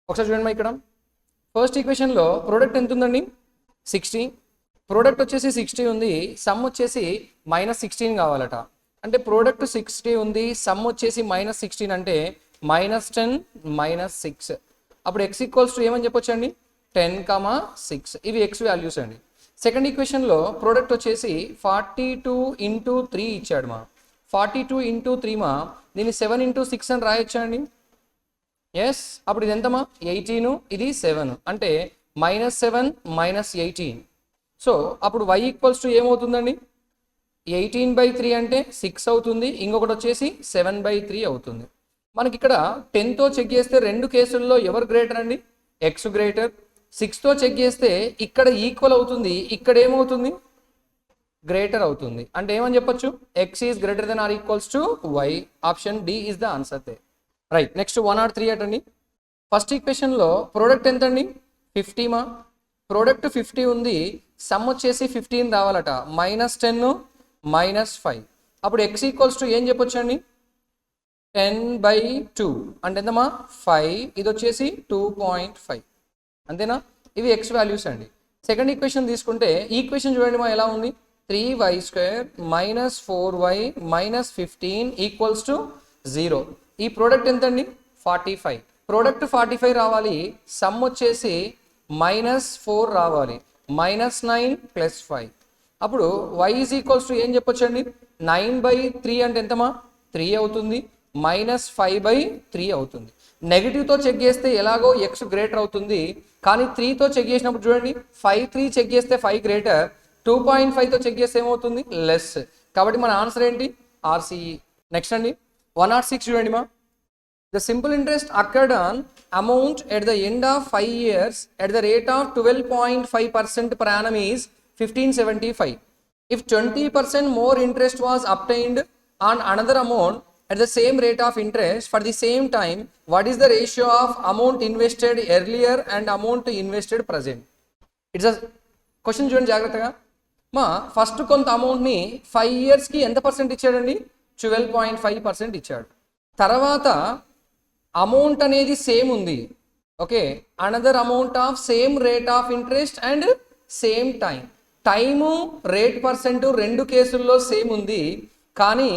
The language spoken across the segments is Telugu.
ఒకసారి చూడండి ఇక్కడ ఫస్ట్ ఈక్వేషన్లో ప్రోడక్ట్ ఎంత ఉందండి 60, ప్రోడక్ట్ వచ్చేసి 60 ఉంది, సమ్ వచ్చేసి -16 కావాలట. అంటే ప్రోడక్ట్ 60 ఉంది, సమ్ వచ్చేసి -16 అంటే -10 -6. అప్పుడు x ఈక్వల్స్ టు ఏమని చెప్పొచ్చు అండి 10, 6. ఇవి x వాల్యూస్ అండి. సెకండ్ ఈక్వేషన్లో ప్రోడక్ట్ వచ్చేసి 42 × 3 ఇచ్చాడు మా 42 × 3 మా దీన్ని 7 × 6 అని రాయొచ్చా అండి? ఎస్. అప్పుడు ఇది ఎంతమా 18, ఇది 7 అంటే -7 -18. సో అప్పుడు y ఈక్వల్స్ టు ఏమవుతుందండి 18/3 అంటే 6 అవుతుంది, ఇంకొకటి వచ్చేసి 7/3 అవుతుంది. మనకి ఇక్కడ 10తో చెక్ చేస్తే రెండు కేసుల్లో ఎవరు గ్రేటర్ అండి? x greater. 6తో చెక్ చేస్తే ఇక్కడ ఈక్వల్ అవుతుంది, ఇక్కడ ఏమవుతుంది గ్రేటర్ అవుతుంది. అంటే ఏమని చెప్పొచ్చు x is greater than or equals to y. Option D is the answer దే. రైట్. నెక్స్ట్ 103 అటండి. ఫస్ట్ ఈక్వేషన్లో ప్రోడక్ట్ ఎంత అండి 50 మా ప్రోడక్ట్ 50 ఉంది, సమ్ వచ్చేసి 15 రావాలట, -10 -5. అప్పుడు x ఈక్వల్స్ టు ఏం చెప్పొచ్చు అండి 10/2 అంటే ఎంతమా 5, ఇది వచ్చేసి 2.5 అంతేనా? ఇవి x వాల్యూస్ అండి. సెకండ్ ఈక్వేషన్ తీసుకుంటే ఈక్వేషన్ చూడండి మా ఎలా ఉంది 3y² - 4y - 15 ఈక్వల్స్ టు 0. ఈ ప్రోడక్ట్ ఎంత అండి 45. ప్రోడక్ట్ 45 రావాలి, సమ్ వచ్చేసి -4 రావాలి, -9 + 5. అప్పుడు y ఈజ్ ఈక్వల్స్ టు ఏం చెప్పొచ్చు అండి 9/3 అంటే ఎంతమా 3 అవుతుంది, -5/3 అవుతుంది. నెగిటివ్తో చెక్ చేస్తే ఎలాగో x గ్రేటర్ అవుతుంది, కానీ 3తో చెక్ చేసినప్పుడు చూడండి 5/3 చెక్ చేస్తే 5 గ్రేటర్, 2.5తో చెక్ చేస్తే ఏమవుతుంది లెస్. కాబట్టి మన ఆన్సర్ ఏంటి RCE. నెక్స్ట్ అండి 106 చూడండి మా the simple interest occurred on amount at the end of 5 years at the rate of 12.5% per annum is 1575. If 20% more interest was obtained on another amount at the same rate of interest for the same time, what is the ratio of amount invested earlier and amount invested present? It's a question చూడండి జాగ్రత్తగా. మా ఫస్ట్ కొంత అమౌంట్ని 5 ఇయర్స్కి ఎంత పర్సెంట్ ఇచ్చాడండి 12.5% ఇచ్చాడు. తర్వాత అమౌంట్ అనేది సేమ్ ఉంది, okay, another amount of same rate of interest and same time. Time rate percent రెండు కేసుల్లో సేమ్ ఉంది, కానీ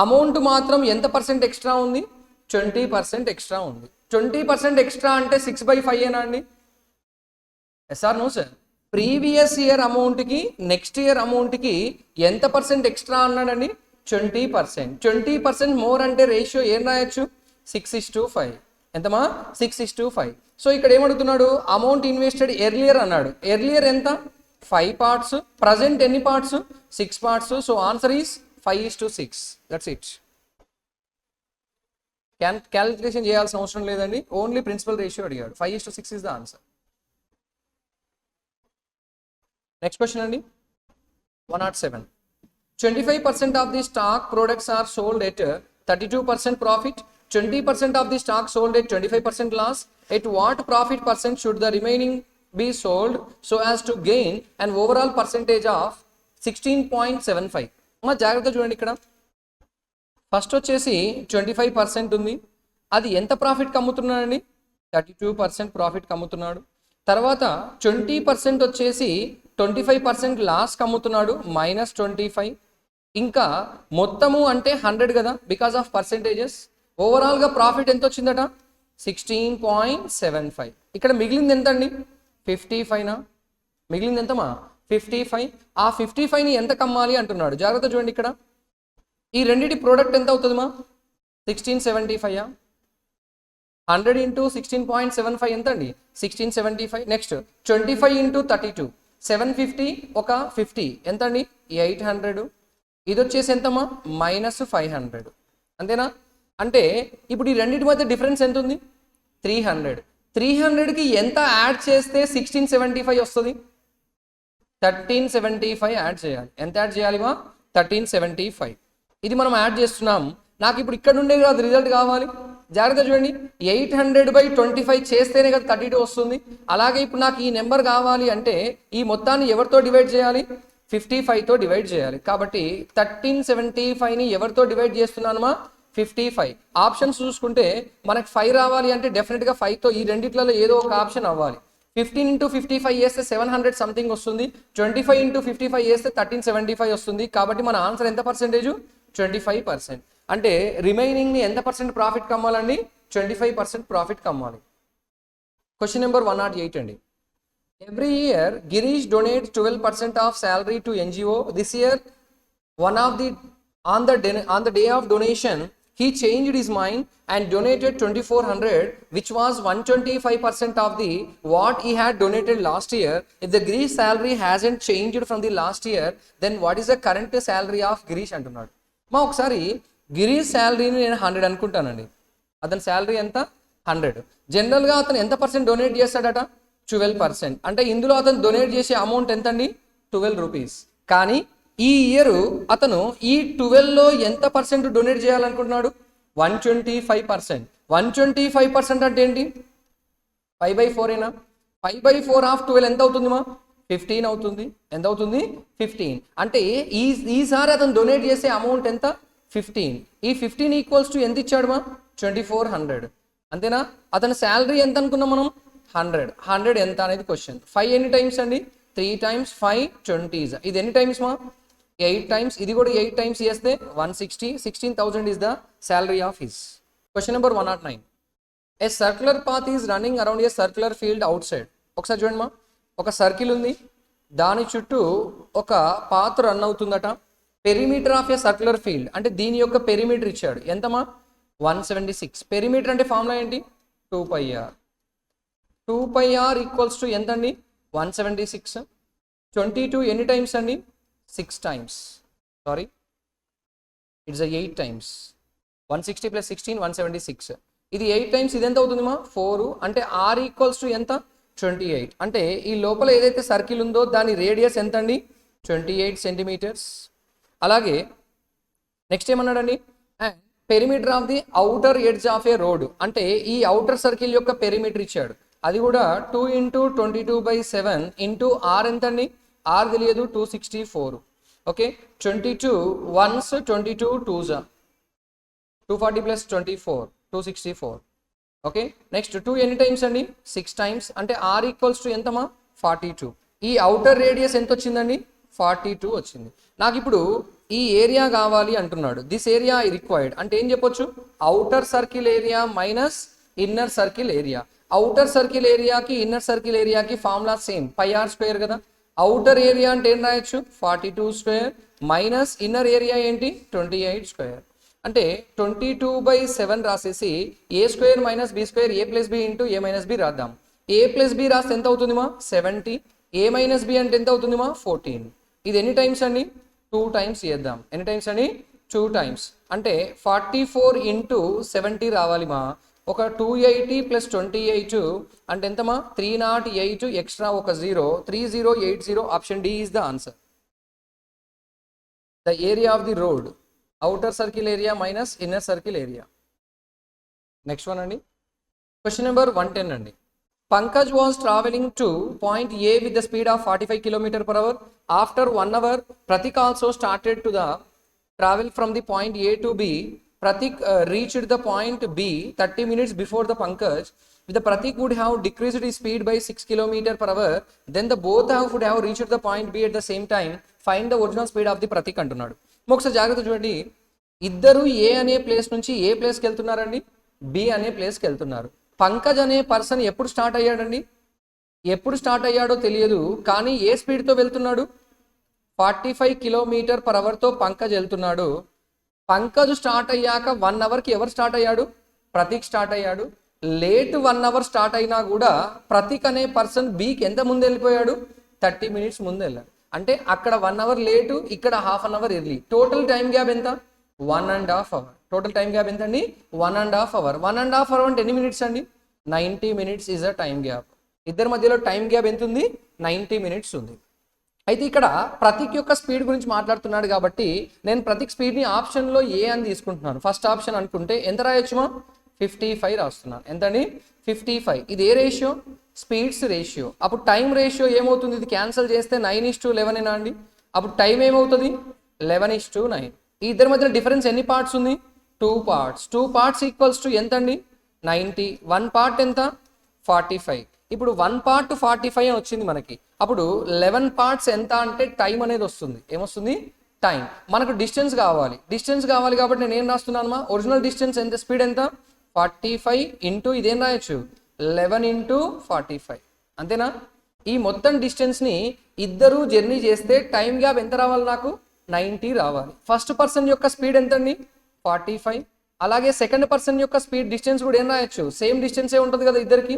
అమౌంట్ మాత్రం ఎంత పర్సెంట్ ఎక్స్ట్రా ఉంది 20% ఎక్స్ట్రా ఉంది. 20% ఎక్స్ట్రా అంటే 6/5 ఏనా అండి? Yes or no sir? Previous year అమౌంట్కి నెక్స్ట్ ఇయర్ అమౌంట్కి ఎంత పర్సెంట్ ఎక్స్ట్రా అన్నాడండి 20%. 20% మోర్ అంటే రేషియో ఏం రాయొచ్చు 6:5. ఎంతమా 6:5. సో ఇక్కడ ఏమడుగుతున్నాడు అమౌంట్ ఇన్వెస్టెడ్ ఎర్లియర్ అన్నాడు. ఎర్లియర్ ఎంత 5 పార్ట్స్, ప్రజెంట్ ఎన్ని parts 6 parts. So answer is 5:6. That's it. Calculation చేయాల్సిన అవసరం లేదండి, ఓన్లీ ప్రిన్సిపల్ రేషియో అడిగాడు. 5:6 is the answer. Next question అండి 107. 25% of the stock products are sold at 32% profit. 20% of the stock sold at 25% loss. At what profit percent should the remaining be sold so as to gain an overall percentage of 16.75? మా జాగ్రత్త చూడండి, ఇక్కడ ఫస్ట్ వచ్చేసి 25% ఉంది, అది ఎంత ప్రాఫిట్కి అమ్ముతున్నాడండి 32% ప్రాఫిట్కి అమ్ముతున్నాడు. తర్వాత 20% వచ్చేసి 25% లాస్కి అమ్ముతున్నాడు -25. ఇంకా మొత్తము అంటే 100 కదా బికాస్ ఆఫ్ పర్సెంటేజెస్. ఓవరాల్గా ప్రాఫిట్ ఎంత వచ్చిందట 16.75. ఇక్కడ మిగిలింది ఎంత అండి 55నా? మిగిలింది ఎంతమా 55. ఆ 55ని ఎంత కమ్మాలి అంటున్నాడు. జాగ్రత్త చూడండి, ఇక్కడ ఈ రెండింటి ప్రోడక్ట్ ఎంత అవుతుంది మా 1675. 100 × 16.75 ఎంత అండి 1675. నెక్స్ట్ 25 × 32 750, ఒక 50 ఎంత అండి 800. ఇది వచ్చేసి ఎంతమ్మా -500 అంతేనా? అంటే ఇప్పుడు ఈ రెండింటి మధ్య డిఫరెన్స్ ఎంత ఉంది 300. 300కి ఎంత యాడ్ చేస్తే 1675 వస్తుంది 1375 యాడ్ చేయాలి. ఎంత యాడ్ చేయాలి మా 1375. ఇది మనం యాడ్ చేస్తున్నాం. నాకు ఇప్పుడు ఇక్కడ నుండే కాదు రిజల్ట్ కావాలి. జాగ్రత్త చూడండి, 800/25 చేస్తేనే కదా 32 వస్తుంది. అలాగే ఇప్పుడు నాకు ఈ నెంబర్ కావాలి అంటే ఈ మొత్తాన్ని ఎవరితో డివైడ్ చేయాలి 55తో డివైడ్ చేయాలి. కాబట్టి 1375ని ఎవరితో డివైడ్ చేస్తున్నానమా 55. ఆప్షన్స్ చూసుకుంటే మనకు 5 రావాలి అంటే డెఫినెట్గా 5తో ఈ రెండిట్లలో ఏదో ఒక ఆప్షన్ అవ్వాలి. 15 into 55 చేస్తే 700 సంథింగ్ వస్తుంది. 25 into 55 చేస్తే 1375 వస్తుంది. కాబట్టి మన ఆన్సర్ ఎంత పర్సెంటేజ్? 25%. అంటే రిమైనింగ్ని ఎంత పర్సెంట్ ప్రాఫిట్ కమ్మాలండి? 25% ప్రాఫిట్ కమ్మాలి. క్వశ్చన్ నెంబర్ 108 అండి. Every year, Girish donates 12% of salary to NGO. This year, on the day of donation, he changed his mind and donated 2400, which was 125% of the what he had donated last year. If the Girish salary hasn't changed from the last year, then what is the current salary of Girish అంటున్నాడు. మా ఒకసారి గిరీష్ శాలరీని నేను 100 అనుకుంటానండి. అతని శాలరీ ఎంత? 100. జనరల్గా అతను ఎంత పర్సెంట్ డొనేట్ చేస్తాడట? 12%. అంటే ఇందులో అతను డొనేట్ చేసే అమౌంట్ ఎంత అండి? 12 రూపీస్. కానీ ఈ ఇయర్ అతను ఈ 12లో ఎంత పర్సెంట్ డొనేట్ చేయాలనుకుంటున్నాడు? 125%. 125% అంటే ఏంటి? 5/4ఏనా? 5/4 ఆఫ్ 12 ఎంత అవుతుంది మా? 15 అవుతుంది. ఎంత అవుతుంది? 15. అంటే ఈసారి అతను డొనేట్ చేసే అమౌంట్ ఎంత? 15. ఈ 15 ఈక్వల్స్ టు ఎంత ఇచ్చాడు మా? 2400. అంతేనా? అతని శాలరీ ఎంత అనుకున్నాం మనం? 100. 100 ఎంత అనేది క్వశ్చన్. 5 ఎన్ని టైమ్స్ అండి? 3 times 5 20s. ఇది ఎన్ని టైమ్స్ మా? 8 times. ఇది కూడా 8 times చేస్తే 160. 16,000 is the salary of his. Question number 109. A circular path is running around a circular field outside. ఒకసారి చూడండి మా, ఒక సర్కిల్ ఉంది, దాని చుట్టూ ఒక పాత్ రన్ అవుతుందట. Perimeter of a circular field అంటే దీని యొక్క పెరిమీటర్ ఇచ్చాడు. ఎంతమా? 176. పెరిమీటర్ అంటే ఫార్ములా ఏంటి? 2πr. 2πr ఈక్వల్స్ టు ఎంత అండి? 176. 22 ఎన్ని టైమ్స్ అండి? 6 times. Sorry, it's 8 times. 160 + 16 176. ఇది 8 times. ఇది ఎంత అవుతుంది మా? 4. అంటే r ఈక్వల్స్ టు ఎంత? 28. అంటే ఈ లోపల ఏదైతే సర్కిల్ ఉందో దాని రేడియస్ ఎంత అండి? 28 సెంటీమీటర్స్. అలాగే నెక్స్ట్ ఏమన్నాడండి? Perimeter of the outer edge of a road అంటే ఈ అవుటర్ సర్కిల్ యొక్క పెరిమీటర్ ఇచ్చాడు. అది కూడా 2 into 22/7 ఇంటూ ఆర్ ఎంత అండి? ఆర్ తెలియదు. 264. Okay, 22 1s 22 2s 240 + 24 264. Okay, next 2 ఎన్ని టైమ్స్ అండి? 6 times. అంటే ఆర్ ఈక్వల్స్ టు ఎంతమా? 42. ఈ అవుటర్ రేడియస్ ఎంత వచ్చిందండి? 42 వచ్చింది. నాకు ఇప్పుడు ఈ ఏరియా కావాలి అంటున్నాడు. దిస్ ఏరియా ఐ రిక్వైర్డ్ అంటే ఏం చెప్పొచ్చు? Outer circle area minus inner circle area. Outer circle ఏరియాకి ఇన్నర్ సర్కిల్ ఏరియాకి ఫార్ములా సేమ్, πr² కదా. అవుటర్ ఏరియా అంటే ఏం రాయొచ్చు? 42² మైనస్ ఇన్నర్ ఏరియా ఏంటి? 28². అంటే 22/7 రాసేసి a² - b² a + b into a - b రాద్దాం. a + b రాస్తే ఎంత అవుతుంది మా? 70. a - b అంటే ఎంత అవుతుంది మా? 14. ఇది ఎన్ని టైమ్స్ అండి? 2 times చేద్దాం. ఎన్ని టైమ్స్ అండి? 2 times. అంటే 44 into 70 రావాలి మా. ఒక 280 + 28 అంటే ఎంతమా? 308 ఎక్స్ట్రా ఒక 0 3080. Option D is the answer. The area of the road, outer circle area minus inner circle area. Next one అండి. Question number 110 అండి. Pankaj was traveling to point A with the speed of 45 km/h. After 1 hour, Pratik also started to the travel from the point A to B. Pratik reached the point B 30 minutes before the Pankaj. If the Pratik would have decreased his speed by 6 km/h, then the both would have reached the point B at the same time. Find the original speed of the Pratik అంటున్నాడు. ఒకసారి జాగ్రత్త చూడండి. ఇద్దరు ఏ అనే ప్లేస్ నుంచి ఏ ప్లేస్కి వెళ్తున్నారండి? బి అనే ప్లేస్కి వెళ్తున్నారు. పంకజ్ అనే పర్సన్ ఎప్పుడు స్టార్ట్ అయ్యాడండి? ఎప్పుడు స్టార్ట్ అయ్యాడో తెలియదు, కానీ ఏ స్పీడ్తో వెళ్తున్నాడు? 45 km/hతో పంకజ్ వెళ్తున్నాడు. పంకజ్ స్టార్ట్ అయ్యాక 1 అవర్కి ఎవరు స్టార్ట్ అయ్యాడు? ప్రతీక్ స్టార్ట్ అయ్యాడు. లేట్ 1 అవర్ స్టార్ట్ అయినా కూడా ప్రతీక్ అనే పర్సన్ బికి ఎంత ముందు వెళ్ళిపోయాడు? 30 minutes ముందు వెళ్ళాడు. అంటే అక్కడ 1 అవర్ లేటు, ఇక్కడ ½ an hour early. Total time gap ఎంత? 1.5 hours. టోటల్ టైం గ్యాప్ ఎంత అండి? 1.5 hours. 1.5 hours అంటే ఎన్ని మినిట్స్ అండి? 90 minutes is a time gap. ఇద్దరి మధ్యలో టైం గ్యాప్ ఎంత ఉంది? 90 minutes ఉంది. అయితే ఇక్కడ ప్రతీక్ యొక్క స్పీడ్ గురించి మాట్లాడుతున్నాడు కాబట్టి నేను ప్రతీక్ స్పీడ్ని ఆప్షన్లో ఏ అని తీసుకుంటున్నాను. ఫస్ట్ ఆప్షన్ అనుకుంటే ఎంత రాయొచ్చుమా? 55 రాస్తున్నాను. ఎంత అండి? 55. ఇది ఏ రేషియో? Speeds ratio. అప్పుడు టైం రేషియో ఏమవుతుంది? ఇది క్యాన్సిల్ చేస్తే 9:11 అండి. అప్పుడు టైం ఏమవుతుంది? 11:9. ఈ ఇద్దరి మధ్య డిఫరెన్స్ ఎన్ని పార్ట్స్ ఉంది? టూ పార్ట్స్ ఈక్వల్స్ టు ఎంత అండి 90. 1 పార్ట్ ఎంత 45. ఇప్పుడు 1 పార్ట్ 45 అని వచ్చింది మనకి. అప్పుడు 11 పార్ట్స్ ఎంత అంటే టైం అనేది వస్తుంది. ఏమొస్తుంది టైం. మనకు డిస్టెన్స్ కావాలి కాబట్టి నేను ఏం రాస్తున్నాను ఒరిజినల్ డిస్టెన్స్ ఎంత స్పీడ్ ఎంత 45 ఇంటూ ఇదేం రాయొచ్చు 11 ఇంటూ 45 అంతేనా. ఈ మొత్తం డిస్టెన్స్ని ఇద్దరు జర్నీ చేస్తే టైం గ్యాప్ ఎంత రావాలి నాకు 90 రావాలి. ఫస్ట్ పర్సన్ యొక్క స్పీడ్ ఎంత అండి 45. అలాగే సెకండ్ పర్సన్ యొక్క స్పీడ్ డిస్టెన్స్ కూడా ఏం రాయొచ్చు సేమ్ డిస్టెన్సే ఉంటుంది కదా ఇద్దరికి.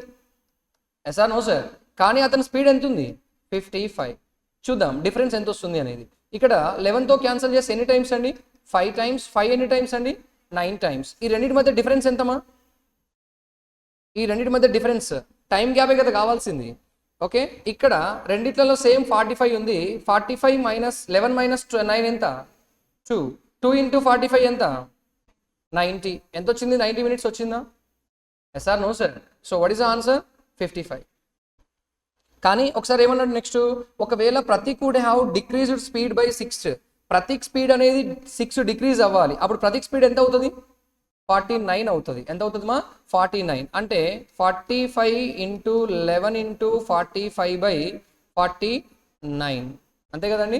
ఎస్ఆర్ నో సార్. కానీ అతని స్పీడ్ ఎంత ఉంది 55. చూద్దాం డిఫరెన్స్ ఎంత వస్తుంది అనేది. ఇక్కడ 11తో క్యాన్సిల్ చేస్తే ఎన్ని టైమ్స్ అండి 5 టైమ్స్. 5 ఎన్ని టైమ్స్ అండి 9 టైమ్స్. ఈ రెండింటి మధ్య డిఫరెన్స్ ఎంతమా ఈ రెండింటి మధ్య డిఫరెన్స్ టైం గ్యాపే కదా కావాల్సింది. ఓకే ఇక్కడ రెండిట్లలో సేమ్ 45 ఉంది. 45 మైనస్ 11 మైనస్ 9 ఎంత 2 ఇంటూ 45 ఎంత 90. ఎంత వచ్చింది 90 మినిట్స్ వచ్చిందా. SR no sir. So what is the answer 55. కానీ ఒకసారి ఏమన్నాడు నెక్స్ట్, ఒకవేళ Prateek would have decreased speed by 6. Prateek speed అనేది 6 డిక్రీజ్ అవ్వాలి. అప్పుడు ప్రతీక్ స్పీడ్ ఎంత అవుతుంది 49 అవుతుంది. ఎంత అవుతుంది 49. అంటే 45 ఇంటూ 11 ఇంటూ 45 బై 49 అంతే కదండి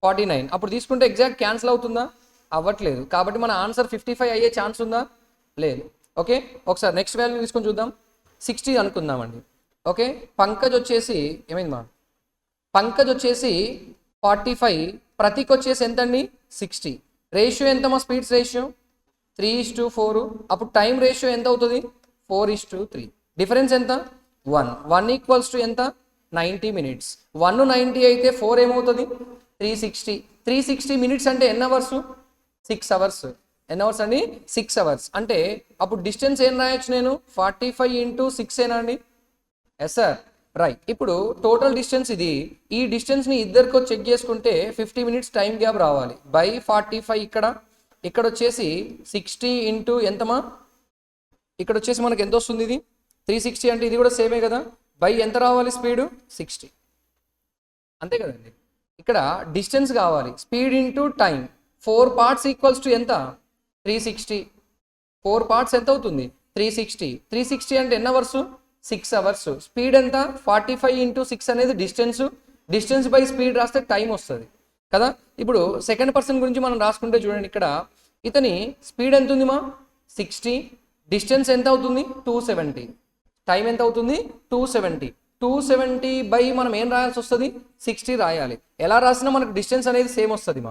49. అప్పుడు తీసుకుంటే ఎగ్జాక్ట్ క్యాన్సిల్ అవుతుందా అవ్వట్లేదు. కాబట్టి మన ఆన్సర్ 55 అయ్యే ఛాన్స్ ఉందా లేదు. ఓకే ఒకసారి నెక్స్ట్ వాల్యూ తీసుకొని చూద్దాం. 60 అనుకుందామండి. ఓకే పంకజ్ వచ్చేసి ఏమైంది పంకజ్ వచ్చేసి 45, ప్రతీక్ వచ్చేసి ఎంత అండి 60. రేషియో ఎంత స్పీడ్స్ రేషియో 3:4. అప్పుడు టైం రేషియో ఎంత అవుతుంది 4:3. డిఫరెన్స్ ఎంత 1 ఈక్వల్స్ టు ఎంత 90 మినిట్స్. 190 అయితే 4 ఏమవుతుంది 360. 360 మినిట్స్ అంటే ఎన్ని అవర్స్ 6 అవర్స్. ఎన్ని అవర్స్ అండి 6 అవర్స్. అంటే అప్పుడు డిస్టెన్స్ ఏం రాయొచ్చు నేను 45 ఇంటూ 6 ఏనా అండి. Yes sir right. ఇప్పుడు టోటల్ డిస్టెన్స్ ఇది. ఈ డిస్టెన్స్ని ఇద్దరికో చెక్ చేసుకుంటే 50 మినిట్స్ టైం గ్యాప్ రావాలి. బై 45 ఇక్కడ వచ్చేసి 60 ఇంటూ ఎంతమా ఇక్కడ వచ్చేసి మనకు ఎంత వస్తుంది ఇది 360. అంటే ఇది కూడా సేమే కదా. బై ఎంత రావాలి స్పీడు 60 అంతే కదండి. ఇక్కడ డిస్టెన్స్ కావాలి speed into time. 4 parts equals to ఎంత 360. 4 పార్ట్స్ ఎంత అవుతుంది 360. 360 అంటే ఎన్ని అవర్స్ 6 అవర్స్. స్పీడ్ ఎంత 45 ఇంటూ 6 అనేది డిస్టెన్స్ బై స్పీడ్ రాస్తే టైం వస్తుంది కదా. ఇప్పుడు సెకండ్ పర్సన్ గురించి మనం రాసుకుంటే చూడండి, ఇక్కడ ఇతని స్పీడ్ ఎంత ఉంది 60. డిస్టెన్స్ ఎంత అవుతుంది 270. టైం ఎంత అవుతుంది 270. 270 బై మనం ఏం రాయాల్సి వస్తుంది 60 రాయాలి. ఎలా రాసినా మనకు డిస్టెన్స్ అనేది సేమ్ వస్తుంది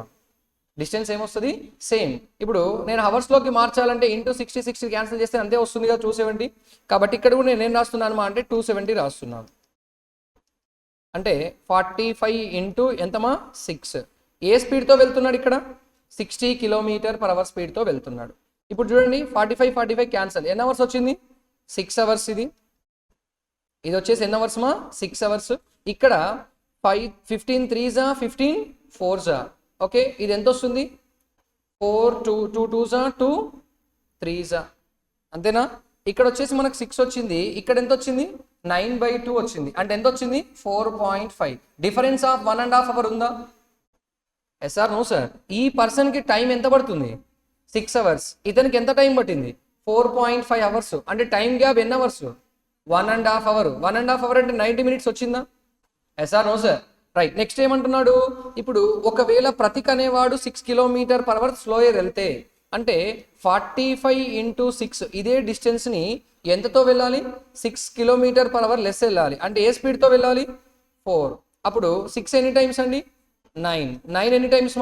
డిస్టెన్స్ ఏమొస్తుంది సేమ్. ఇప్పుడు నేను హవర్స్లోకి మార్చాలంటే ఇంటూ 60 క్యాన్సిల్ చేస్తే అంతే వస్తుంది కదా 270. కాబట్టి ఇక్కడ కూడా నేను ఏం రాస్తున్నాను అంటే 270 రాస్తున్నాను. అంటే 45 ఇంటూ ఎంతమా 6. ఏ స్పీడ్తో వెళ్తున్నాడు ఇక్కడ 60 km/h స్పీడ్తో వెళ్తున్నాడు. ఇప్పుడు చూడండి 45 క్యాన్సల్. ఎన్ని అవర్స్ వచ్చింది 6 అవర్స్. ఇది వచ్చేసి ఎన్ని అవర్స్ 6 అవర్స్. ఇక్కడ 15 3s 15 4s. ఓకే ఇది ఎంత వస్తుంది 4 2 2s 2 3s అంతేనా. ఇక్కడ వచ్చేసి మనకు 6 వచ్చింది. ఇక్కడ ఎంత వచ్చింది 9/2 వచ్చింది. అంటే ఎంత వచ్చింది 4.5. డిఫరెన్స్ ఆఫ్ 1.5 అవర్ ఉందా. ఎస్ఆర్ నో సార్. ఈ పర్సన్కి టైం ఎంత పడుతుంది 6 అవర్స్. ఇతనికి ఎంత టైం పట్టింది 4.5 అవర్స్. అంటే టైం గ్యాప్ ఎన్ని అవర్స్ 1.5 అవర్. 1.5 అవర్ అంటే 90 మినిట్స్ వచ్చిందా. SR no sir right. Next ఏమంటున్నాడు, ఇప్పుడు ఒకవేళ ప్రతీక్ అనేవాడు 6 km/h స్లోయర్ వెళ్తే అంటే 45 ఇంటూ 6 ఇదే డిస్టెన్స్ని ఎంతతో వెళ్ళాలి 6 km/h లెస్ వెళ్ళాలి. అంటే ఏ స్పీడ్తో వెళ్ళాలి 4. అప్పుడు 6 ఎన్ని టైమ్స్ అండి 9 ఎన్ని టైమ్స్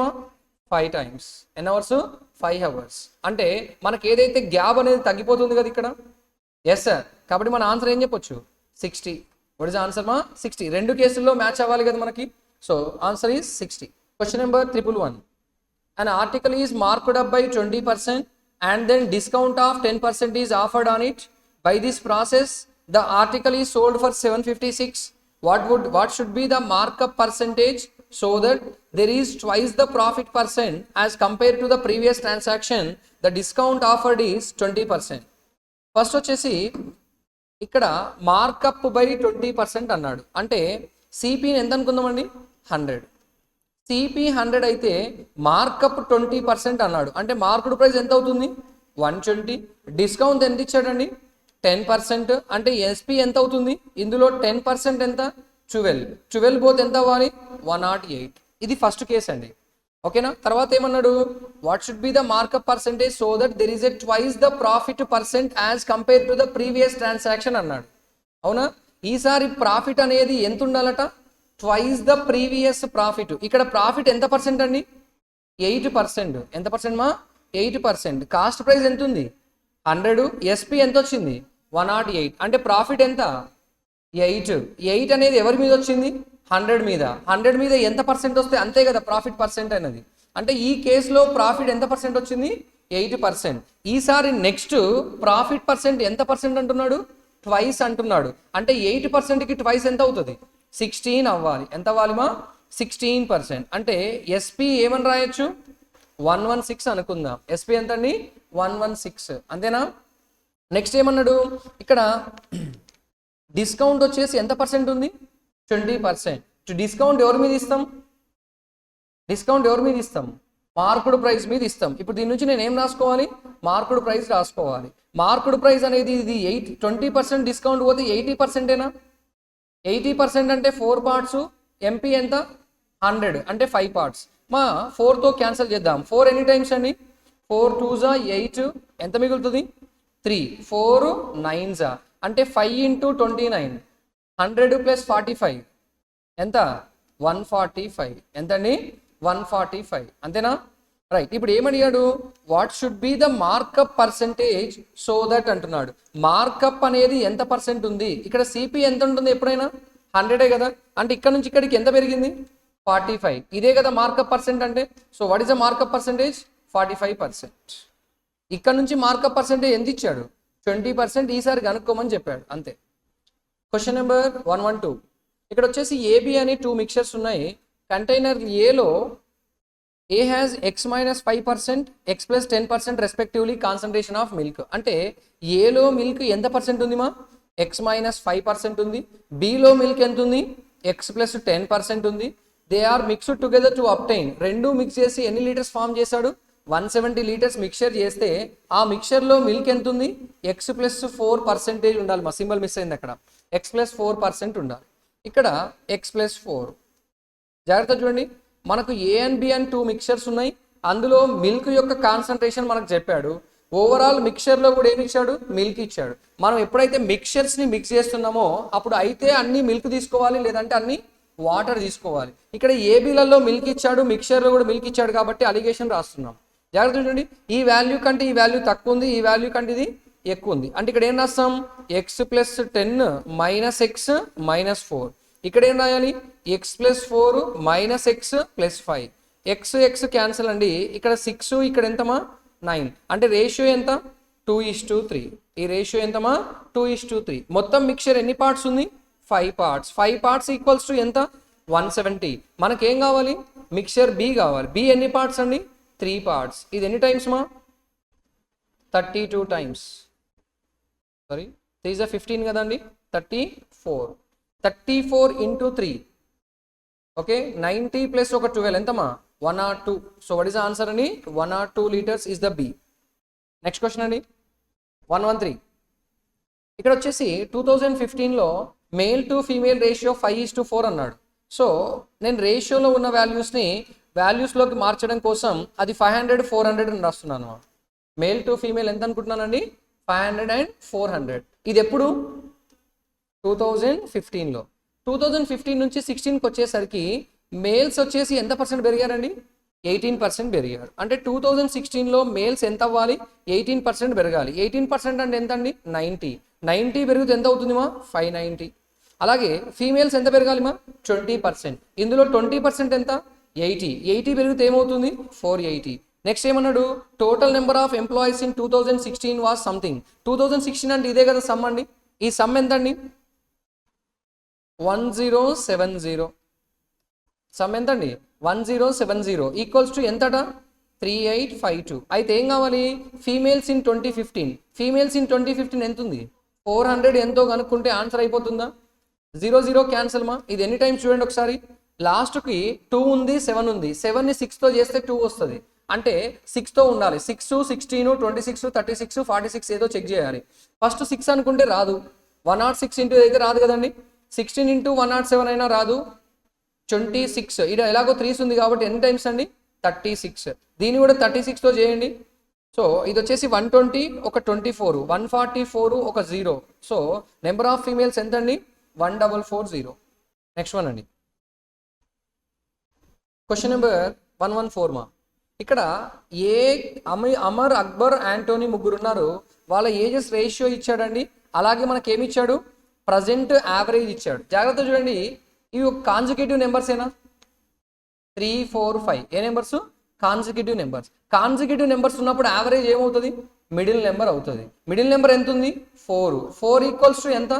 5 టైమ్స్. ఎన్ని అవర్స్ 5 అవర్స్. అంటే మనకి ఏదైతే గ్యాప్ అనేది తగ్గిపోతుంది కదా ఇక్కడ. Yes sir. కాబట్టి మన ఆన్సర్ ఏం చెప్పొచ్చు 60. What is answer 60. రెండు కేసుల్లో మ్యాచ్ అవ్వాలి కదా మనకి. So answer is 60. Question number 111. An article is marked up by 20% and then discount of 10% is offered on it. By this process, the article is sold for 756. What should be the markup percentage so that there is twice the profit percent as compared to the previous transaction? The discount offered is 20%. First వచ్చేసి ఇక్కడ మార్కప్ బై 20% అన్నాడు. అంటే సిపిని ఎంత అనుకుందామండి 100. సిపి 100 అయితే మార్కప్ 20% అన్నాడు. అంటే మార్కెట్ ప్రైస్ ఎంత అవుతుంది 120. డిస్కౌంట్ ఎంత ఇచ్చాడండి 10%. అంటే ఎస్పీ ఎంత అవుతుంది ఇందులో 10% ఎంత 12 పోతే ఎంత అవ్వాలి 108. ఇది ఫస్ట్ కేసు అండి. ఓకేనా. తర్వాత ఏమన్నాడు what should be the markup percentage so that there is a twice the profit percent as compare to the previous transaction అన్నాడు. అవునా. ఈసారి ప్రాఫిట్ అనేది ఎంత ఉండాలట ట్వైస్ ద ప్రీవియస్ ప్రాఫిట్. ఇక్కడ ప్రాఫిట్ ఎంత పర్సెంట్ అండి 8%. ఎంత పర్సెంట్ మా 8%. కాస్ట్ ప్రైస్ ఎంత ఉంది 100. ఎస్పీ ఎంత వచ్చింది 108. అంటే ప్రాఫిట్ ఎంత 8 అనేది ఎవరి మీద వచ్చింది 100 మీద. 100 మీద ఎంత పర్సెంట్ వస్తే అంతే కదా ప్రాఫిట్ పర్సెంట్ అనేది. అంటే ఈ కేసులో ప్రాఫిట్ ఎంత పర్సెంట్ వచ్చింది 8%. ఈసారి నెక్స్ట్ ప్రాఫిట్ పర్సెంట్ ఎంత పర్సెంట్ అంటున్నాడు ట్వైస్ అంటున్నాడు. అంటే 8%కి ట్వైస్ ఎంత అవుతుంది 16 అవ్వాలి. ఎంత అవ్వాలి మా 16%. అంటే ఎస్పీ ఏమని రాయొచ్చు 116 అనుకుందాం. ఎస్పీ ఎంత అండి 116. అంతేనా. నెక్స్ట్ ఏమన్నాడు ఇక్కడ డిస్కౌంట్ వచ్చేసి ఎంత పర్సెంట్ ఉంది 20%. డిస్కౌంట్ ఎవరి మీద ఇస్తాం మార్కుడు ప్రైస్ మీద ఇస్తాం. ఇప్పుడు దీని నుంచి నేను ఏం రాసుకోవాలి మార్కుడు ప్రైస్ రాసుకోవాలి. మార్కుడు ప్రైస్ అనేది ఇది 20% డిస్కౌంట్ పోతే 80%ఏనా. 80% అంటే 4 పార్ట్స్. ఎంపీ ఎంత 100 అంటే 5 పార్ట్స్. మా 4తో క్యాన్సిల్ చేద్దాం. 4 ఎన్ని టైమ్స్ అండి 4 2s 8. ఎంత మిగులుతుంది 3. 4 9s అంటే 5 into 29. 100 + 45 ఎంత 145. ఎంత అండి 145. అంతేనా. రైట్. ఇప్పుడు ఏమడిగాడు what should be the markup percentage so that అంటున్నాడు. మార్కప్ అనేది ఎంత పర్సెంట్ ఉంది. ఇక్కడ సిపి ఎంత ఉంటుంది ఎప్పుడైనా 100 కదా. అంటే ఇక్కడ నుంచి ఇక్కడికి ఎంత పెరిగింది 45. ఇదే కదా మార్కప్ పర్సెంట్ అంటే. So what is the markup percentage 45%. ఇక్కడ నుంచి మార్కప్ పర్సెంటేజ్ ఎంత ఇచ్చాడు 20%. ఈసారి కనుక్కోమని చెప్పాడు అంతే. Question number 112. ఇక్కడ వచ్చేసి ఏబి అని 2 మిక్చర్స్ ఉన్నాయి. కంటైనర్ ఏలో ఏ has x-5%, x + 10% respectively concentration of milk. అంటే ఏలో మిల్క్ ఎంత పర్సెంట్ ఉంది మా x-5% ఉంది. బిలో మిల్క్ ఎంత ఉంది x + 10% ఉంది. They are mixed together to obtain. రెండు మిక్స్ చేసి ఎన్ని లీటర్స్ ఫామ్ చేశాడు 170 లీటర్స్ మిక్చర్ చేస్తే ఆ మిక్చర్లో మిల్క్ ఎంత ఉంది x + 4% ఉండాలి. మా సింబల్ మిస్ అయింది అక్కడ. x + 4% ఉండాలి. ఇక్కడ x + 4. జాగ్రత్త చూడండి. మనకు ఏ అండ్ బి అని 2 మిక్చర్స్ ఉన్నాయి. అందులో మిల్క్ యొక్క కాన్సన్ట్రేషన్ మనకు చెప్పాడు. ఓవరాల్ మిక్చర్లో కూడా ఏమి ఇచ్చాడు మిల్క్ ఇచ్చాడు. మనం ఎప్పుడైతే మిక్చర్స్ని మిక్స్ చేస్తున్నామో అప్పుడు అయితే అన్ని మిల్క్ తీసుకోవాలి లేదంటే అన్ని వాటర్ తీసుకోవాలి. ఇక్కడ ఏబీలలో మిల్క్ ఇచ్చాడు మిక్చర్లో కూడా మిల్క్ ఇచ్చాడు కాబట్టి అలిగేషన్ రాస్తున్నాం. జాగ్రత్త చూడండి. ఈ వాల్యూ కంటే ఈ వాల్యూ తక్కువ ఉంది, ఈ వాల్యూ కంటే ఇది ఎక్కువ ఉంది. అంటే ఇక్కడ ఏం రాస్తాం x + 10 - x - 4. ఇక్కడ ఏం రాయాలి x + 4 - x + 5. x క్యాన్సిల్ అండి. ఇక్కడ 6 ఇక్కడ ఎంతమా 9. అంటే రేషియో ఎంత 2:3. ఈ రేషియో ఎంతమా 2:3. మొత్తం మిక్చర్ ఎన్ని పార్ట్స్ ఉంది 5 పార్ట్స్. 5 పార్ట్స్ ఈక్వల్స్ టు ఎంత 170. మనకేం కావాలి మిక్చర్ బి కావాలి. బి ఎన్ని పార్ట్స్ అండి 3 పార్ట్స్. ఇది ఎన్ని టైమ్స్ మా 32 టైమ్స్. సారీ 3 = 15 కదండి 34. 34 × 3. ఓకే 90 + 12 ఎంతమా 102. So what is the answer అండి 102 litres is the B. Next question అండి 113. ఇక్కడ వచ్చేసి 2015లో మేల్ టు ఫీమేల్ రేషియో 5:4 అన్నాడు. సో నేను రేషియోలో ఉన్న వాల్యూస్లోకి మార్చడం కోసం అది 500 400 అని రాస్తున్నాను. మేల్ టు ఫీమేల్ ఎంత అనుకుంటున్నానండి 500 and 400. ఇది ఎప్పుడు 2015లో. 2015 నుంచి 16కి వచ్చేసరికి మేల్స్ వచ్చేసి ఎంత పర్సెంట్ పెరిగారండి 18% పెరిగారు. అంటే 2016లో మేల్స్ ఎంత అవ్వాలి 18% పెరగాలి. 18% అంటే ఎంత అండి 90 పెరిగితే ఎంత అవుతుంది మా 590. అలాగే ఫీమేల్స్ ఎంత పెరగాలి మా 20%. ఇందులో 20% ఎంత 80 పెరిగితే ఏమవుతుంది 480. నెక్స్ట్ ఏమన్నాడు total number of employees in 2016 was something. 2016 అంటే ఇదే కదా సమ్ అండి. ఈ సమ్ ఎంత అండి 1070. సమ్ ఎంత అండి 1070 ఈక్వల్స్ టు ఎంతట 3852. అయితే ఏం కావాలి ఫీమేల్స్ ఇన్ 2015 ఎంత ఉంది 400 ఎంతో కనుక్కుంటే ఆన్సర్ అయిపోతుందా 0 క్యాన్సల్ మా. ఇది ఎన్ని టైమ్స్ చూడండి ఒకసారి. లాస్ట్కి 2 ఉంది 7 ఉంది. 7ని 6తో చేస్తే 2 వస్తుంది. అంటే 6తో ఉండాలి. 6, 16, 26, 36, 46 ఏదో చెక్ చేయాలి. ఫస్ట్ 6 అనుకుంటే రాదు. 106 ఇంటూ అయితే రాదు కదండి. 16 ఇంటూ 107 అయినా రాదు. 26 ఇక్కడ ఎలాగో 3s ఉంది కాబట్టి ఎన్ని టైమ్స్ అండి? 36. దీన్ని కూడా 36తో చేయండి. సో ఇది వచ్చేసి 120 ఒక 24, 144 ఒక 0. సో నెంబర్ ఆఫ్ ఫీమేల్స్ ఎంత అండి? 1440. నెక్స్ట్ వన్ అండి. క్వశ్చన్ నెంబర్ 114 మా. ఇక్కడ అమర్, అక్బర్, యాంటోనీ ముగ్గురు ఉన్నారు. వాళ్ళ ఏజెస్ రేషియో ఇచ్చాడండి. అలాగే మనకి ఏమి ఇచ్చాడు? ప్రజెంట్ యావరేజ్ ఇచ్చాడు. జాగ్రత్త చూడండి, ఇవి కాన్సిక్యూటివ్ నెంబర్స్ ఏనా? 3, 4, 5 ఏ numbers? Consecutive numbers. Consecutive numbers ఉన్నప్పుడు యావరేజ్ ఏమవుతుంది? మిడిల్ నెంబర్ అవుతుంది. మిడిల్ నెంబర్ ఎంత ఉంది? 4. 4 ఈక్వల్స్ టు ఎంత?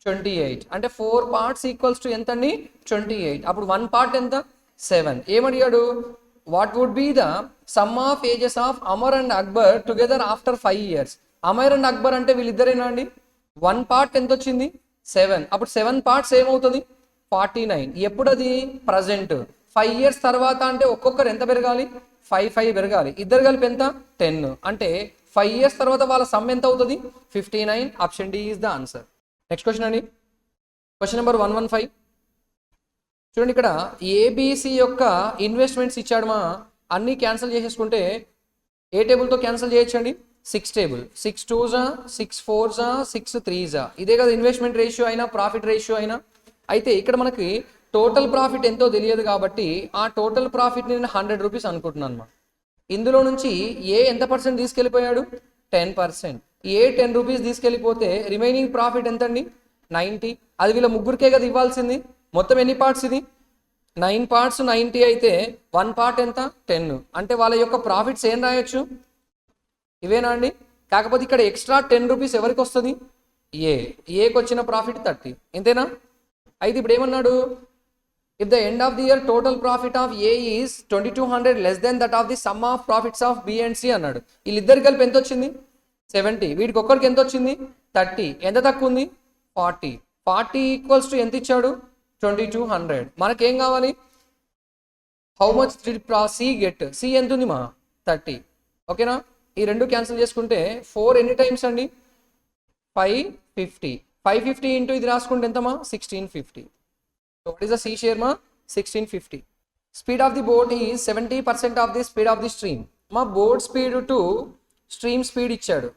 28. అంటే 4 పార్ట్స్ ఈక్వల్స్ టు ఎంత అండి? 28. అప్పుడు 1 పార్ట్ ఎంత? 7. ఏమడిగాడు? What would be the sum of ages of Amar and Akbar together after 5 years? Amar and Akbar అంటే వీళ్ళిద్దరేనా అండి? 1 పార్ట్ ఎంత వచ్చింది? 7. అప్పుడు 7 పార్ట్స్ ఏమవుతుంది? 49. ఎప్పుడు అది? ప్రజెంట్. 5 years తర్వాత అంటే ఒక్కొక్కరు ఎంత పెరగాలి? 5 పెరగాలి. ఇద్దరు కలిపి ఎంత? 10. అంటే 5 years తర్వాత వాళ్ళ సమ్ ఎంత అవుతుంది? 59. Option D is the answer. Next question అండి. Question number 115. చూడండి, ఇక్కడ ఏబిసి యొక్క ఇన్వెస్ట్మెంట్స్ ఇచ్చాడు మా. అన్నీ క్యాన్సిల్ చేసేసుకుంటే ఏ టేబుల్తో క్యాన్సిల్ చేయొచ్చండి? 6 టేబుల్. 6 2s, 6 4s, 6 3s. ఇదే కదా ఇన్వెస్ట్మెంట్ రేషియో అయినా ప్రాఫిట్ రేషియో అయినా. అయితే ఇక్కడ మనకి టోటల్ ప్రాఫిట్ ఎంతో తెలియదు కాబట్టి ఆ టోటల్ ప్రాఫిట్ని నేను 100 రూపీస్ అనుకుంటున్నాను అన్నమాట. ఇందులో నుంచి ఎంత పర్సెంట్ తీసుకెళ్ళిపోయాడు? 10%. 10 రూపీస్ తీసుకెళ్ళిపోతే రిమైనింగ్ ప్రాఫిట్ ఎంత అండి? 90. అది వీళ్ళ ముగ్గురికే కదా ఇవ్వాల్సింది. మొత్తం ఎన్ని పార్ట్స్ ఇది? 9 పార్ట్స్. 90 అయితే 1 పార్ట్ ఎంత? 10. అంటే వాళ్ళ యొక్క ప్రాఫిట్స్ ఏం రాయొచ్చు? ఇవేనా అండి? కాకపోతే ఇక్కడ ఎక్స్ట్రా 10 రూపీస్ ఎవరికి వస్తుంది? ఏకి వచ్చిన ప్రాఫిట్ 30. ఇంతేనా? అయితే ఇప్పుడు ఏమన్నాడు? If the end of the year total profit of A is 2200 less then that of the sum of profits of B and C అన్నాడు. వీళ్ళిద్దరు కలిపి ఎంత వచ్చింది? 70. వీటికి ఒక్కరికి ఎంత వచ్చింది? 30. ఎంత తక్కువ ఉంది? 40. 40 ఈక్వల్స్ టు ఎంత ఇచ్చాడు? 2200. మనకేం కావాలి? How much did C get? C ఎంత ఉంది మా? 30. ఓకేనా? ఈ రెండు క్యాన్సిల్ చేసుకుంటే 4 ఎన్ని టైమ్స్ అండి? 550. 550 ఇంటూ ఇది రాసుకుంటే ఎంతమా? 1650. So what is the C share ma? 1650. Speed of the boat is 70% of the speed of the stream. మా boat speed to stream speed ఇచ్చాడు.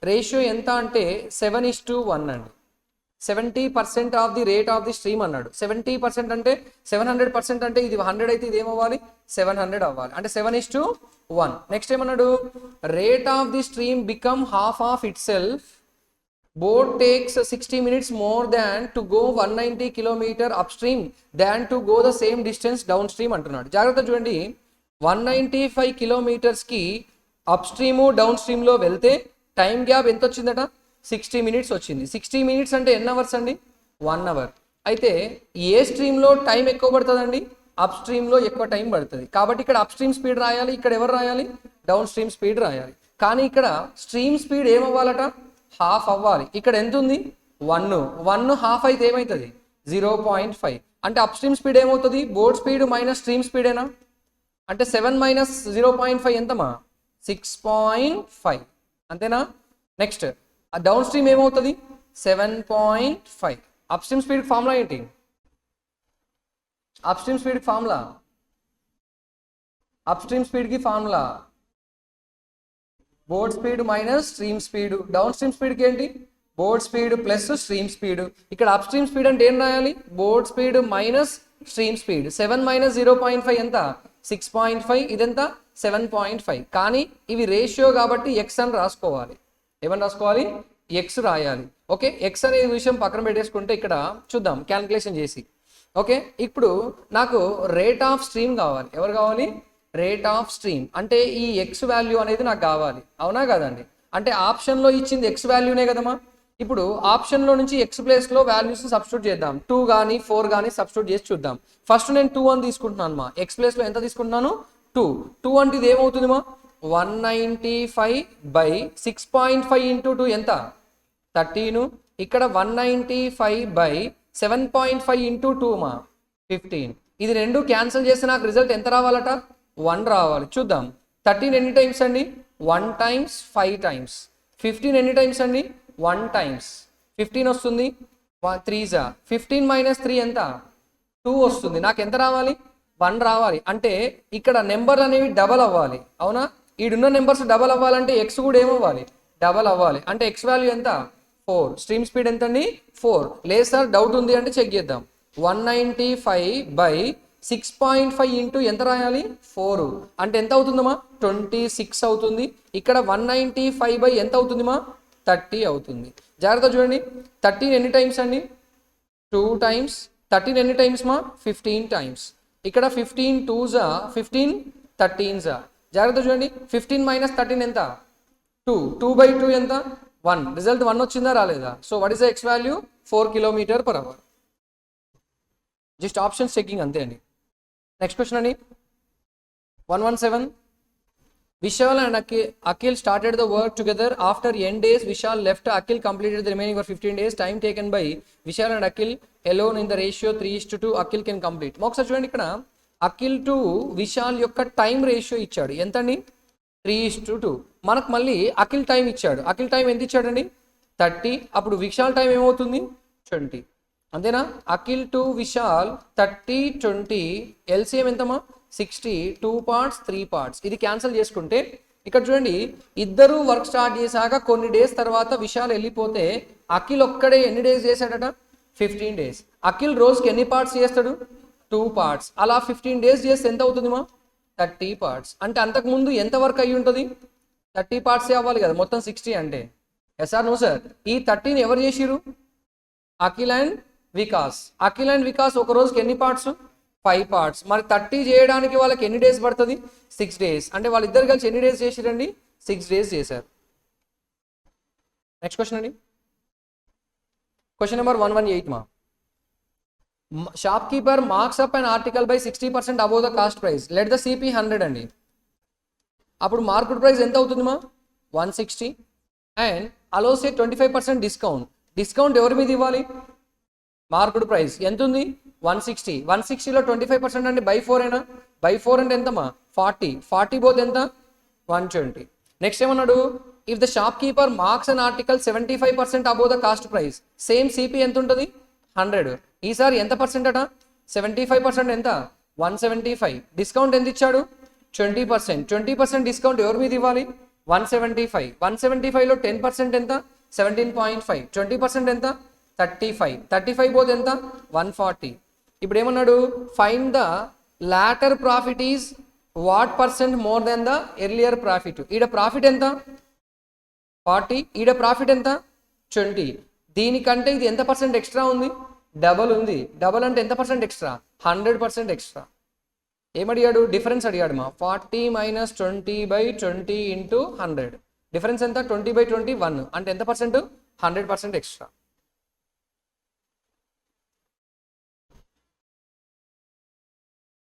రేషియో ఎంత అంటే 7:1 అండి. 70% of the rate of the stream అన్నాడు. 70% అంటే 700% అంటే ఇది 100 అయితే ఇది ఏమవ్వాలి? 700 అవ్వాలి. అంటే 7:1. నెక్స్ట్ ఏమన్నాడు? Rate of the stream become half of it self. Boat takes 60 minutes more than to go 190 km upstream than to go the same distance downstream అంటున్నాడు. జాగ్రత్త చూడండి, 195 కిలోమీటర్స్కి అప్ స్ట్రీమ్ డౌన్ స్ట్రీమ్లో వెళ్తే టైం గ్యాప్ ఎంత వచ్చిందట? 60 minutes వచ్చింది. 60 minutes అంటే ఎన్ని అవర్స్ అండి? 1 hour. అయితే ఏ స్ట్రీమ్లో టైం ఎక్కువ పడుతుందండి? అప్ స్ట్రీమ్లో ఎక్కువ టైం పడుతుంది. కాబట్టి ఇక్కడ అప్ స్ట్రీమ్ స్పీడ్ రాయాలి, ఇక్కడ ఎవరు రాయాలి? డౌన్ స్ట్రీమ్ స్పీడ్ రాయాలి. కానీ ఇక్కడ స్ట్రీమ్ స్పీడ్ ఏమవ్వాలట? హాఫ్ అవ్వాలి. ఇక్కడ ఎంత ఉంది? 1 హాఫ్ అయితే ఏమవుతుంది? 0.5. అంటే అప్ స్ట్రీమ్ స్పీడ్ ఏమవుతుంది? బోట్ స్పీడ్ మైనస్ స్ట్రీమ్ స్పీడేనా? అంటే 7 మైనస్ 0.5 ఎంతమా? 6.5. అంతేనా? నెక్స్ట్ డౌన్ స్ట్రీమ్ ఏమవుతుంది? 7.5. అప్ స్ట్రీమ్ స్పీడ్ ఫార్ములా ఏంటి? Upstream speed formula, upstream స్పీడ్కి formula boat speed minus stream speed. Downstream స్పీడ్కి ఏంటి? Boat speed plus stream speed. ఇక్కడ అప్ స్ట్రీమ్ స్పీడ్ అంటే ఏం రాయాలి? Boat speed minus stream speed. 7 minus 0.5 ఎంత? 6.5. ఇదెంత? 7.5. కానీ ఇవి రేషియో కాబట్టి ఎక్స్ అని రాసుకోవాలి. ఏమని రాసుకోవాలి? ఎక్స్ రాయాలి. ఓకే, ఎక్స్ అనే విషయం పక్కన పెట్టేసుకుంటే ఇక్కడ చూద్దాం క్యాల్కులేషన్ చేసి. ఓకే, ఇప్పుడు నాకు రేట్ ఆఫ్ స్ట్రీమ్ కావాలి. ఎవరు కావాలి? Rate of stream. అంటే ఈ ఎక్స్ వాల్యూ అనేది నాకు కావాలి. అవునా కదండి? అంటే ఆప్షన్లో ఇచ్చింది ఎక్స్ వాల్యూనే కదమ్మా. ఇప్పుడు ఆప్షన్లో నుంచి ఎక్స్ ప్లేస్లో వాల్యూస్ సబ్స్టిట్యూట్ చేద్దాం. 2 కానీ 4 కానీ సబ్స్టిట్యూట్ చేసి చూద్దాం. ఫస్ట్ నేను 2 అని తీసుకుంటున్నాను మా. ఎక్స్ ప్లేస్లో ఎంత తీసుకుంటున్నాను? 2 అంటే ఇది ఏమవుతుంది మా? 195/6.5 ఇంటూ 2 ఎంత? 13. ఇక్కడ 195/7.5 ఇంటూ 2 మా 15. ఇది రెండు క్యాన్సిల్ చేస్తే నాకు రిజల్ట్ ఎంత రావాలట? 1 రావాలి. చూద్దాం. 13 ఎన్ని టైమ్స్ అండి 1 టైమ్స్ 5 టైమ్స్. 15 ఎన్ని టైమ్స్ అండి 1 టైమ్స్. 15 వస్తుంది 3 జా 15 మైనస్ 3 ఎంత 2 వస్తుంది. నాకు ఎంత రావాలి 1 రావాలి. అంటే ఇక్కడ నెంబర్ అనేవి డబల్ అవ్వాలి అవునా. ఈడున్న నెంబర్స్ డబల్ అవ్వాలంటే ఎక్స్ కూడా ఏమవ్వాలి డబల్ అవ్వాలి. అంటే ఎక్స్ వాల్యూ ఎంత 4. స్ట్రీమ్ స్పీడ్ ఎంత అండి 4. లేదు సార్ డౌట్ ఉంది అంటే చెక్ చేద్దాం. 195/6.5 ఇంటూ ఎంత రాయాలి 4 అంటే ఎంత అవుతుందమ్మా 26 అవుతుంది. ఇక్కడ 195 బై ఎంత అవుతుందిమా 30 అవుతుంది. జాగ్రత్త చూడండి 13 ఎన్ని టైమ్స్ అండి 2 టైమ్స్. 13 ఎన్ని టైమ్స్ మా 15 టైమ్స్. ఇక్కడ 15 2 జా 15 13 జా. జాగ్రత్త చూడండి 15 మైనస్ 13 ఎంత 2. 2/2 ఎంత 1. రిజల్ట్ 1 వచ్చిందా రాలేదా. So what is the X value 4 km/h. Just options checking అంతే అండి. నెక్స్ట్ క్వశ్చన్ అండి 117. Vishal and Akhil started the work together. After n days, Vishal left. Akhil completed the remaining for 15 days. Time taken by Vishal and Akhil alone in the ratio 3:2. Akhil can complete. ఒకసారి చూడండి ఇక్కడ అఖిల్ టు విశాల్ యొక్క టైం రేషియో ఇచ్చాడు ఎంతండి 3:2. మనకు మళ్ళీ అఖిల్ టైం ఇచ్చాడు. అఖిల్ టైం ఎంత ఇచ్చాడండి 30. అప్పుడు విశాల్ టైం ఏమవుతుంది 20 అంతేనా. అఖిల్ టు విశాల్ 30 20 ఎల్సిఎం ఎంతమా 60. 2 పార్ట్స్ 3 పార్ట్స్. ఇది క్యాన్సిల్ చేసుకుంటే ఇక్కడ చూడండి ఇద్దరు వర్క్ స్టార్ట్ చేశాక కొన్ని డేస్ తర్వాత విశాల్ వెళ్ళిపోతే అఖిల్ ఒక్కడే ఎన్ని డేస్ చేశాడట 15 డేస్. అఖిల్ రోజుకి ఎన్ని పార్ట్స్ చేస్తాడు 2 పార్ట్స్. అలా 15 డేస్ చేస్తే ఎంత అవుతుందిమా 30 పార్ట్స్. అంటే అంతకుముందు ఎంత వర్క్ అయ్యి ఉంటుంది 30 పార్ట్సే అవ్వాలి కదా మొత్తం 60 అంటే. Yes or no sir. ఈ 30ని ఎవరు చేసిరు అఖిల్ అండ్ వికాస్. అఖిల్ అండ్ వికాస్ ఒక రోజుకి ఎన్ని పార్ట్స్ 5 పార్ట్స్. మరి 30 చేయడానికి వాళ్ళకి ఎన్ని డేస్ పడుతుంది 6 డేస్. అంటే వాళ్ళిద్దరు కలిసి ఎన్ని డేస్ చేసిరండి 6 డేస్ చేశారు. నెక్స్ట్ క్వశ్చన్ అండి క్వశ్చన్ నెంబర్ 118 మా. Shopkeeper marks up and article by 60% above the cost price. Let the CP 100 అండి. అప్పుడు మార్కెట్ ప్రైస్ ఎంత అవుతుంది మా 160 అండ్ అలోసే 25% డిస్కౌంట్. డిస్కౌంట్ ఎవరి మీద ఇవ్వాలి మార్కెట్ ప్రైస్ ఎంత ఉంది 160. 160లో 25% అంటే బై 4 అయినా. బై 4 అంటే ఎంతమా 40. 40 పోతే ఎంత 120. నెక్స్ట్ ఏమన్నాడు if the shop keeper marks and article 75% above the cost price. Same CP ఎంత ఉంటుంది 100. ఈసారి ఎంత పర్సెంట్ అట 75% ఎంత 175. డిస్కౌంట్ ఎంత ఇచ్చాడు 20%. 20% డిస్కౌంట్ ఎవరి మీద ఇవ్వాలి 175. 175లో 10% ఎంత 17.5. 20% ఎంత 35. 35 పోతే ఎంత 140. ఇప్పుడు ఏమన్నాడు find the later profit is what percent more then the earlier profit. ఈడ ప్రాఫిట్ ఎంత 40. ఈడ ప్రాఫిట్ ఎంత 20. దీనికంటే ఇది ఎంత పర్సెంట్ ఎక్స్ట్రా ఉంది డబల్ ఉంది. డబల్ అంటే ఎంత పర్సెంట్ ఎక్స్ట్రా 100% ఎక్స్ట్రా. ఏమడిగాడు డిఫరెన్స్ అడిగాడు మా 40 మైనస్ 20/20 ఇంటూ 100. డిఫరెన్స్ ఎంత 20/20 1 అంటే ఎంత పర్సెంట్ 100% ఎక్స్ట్రా.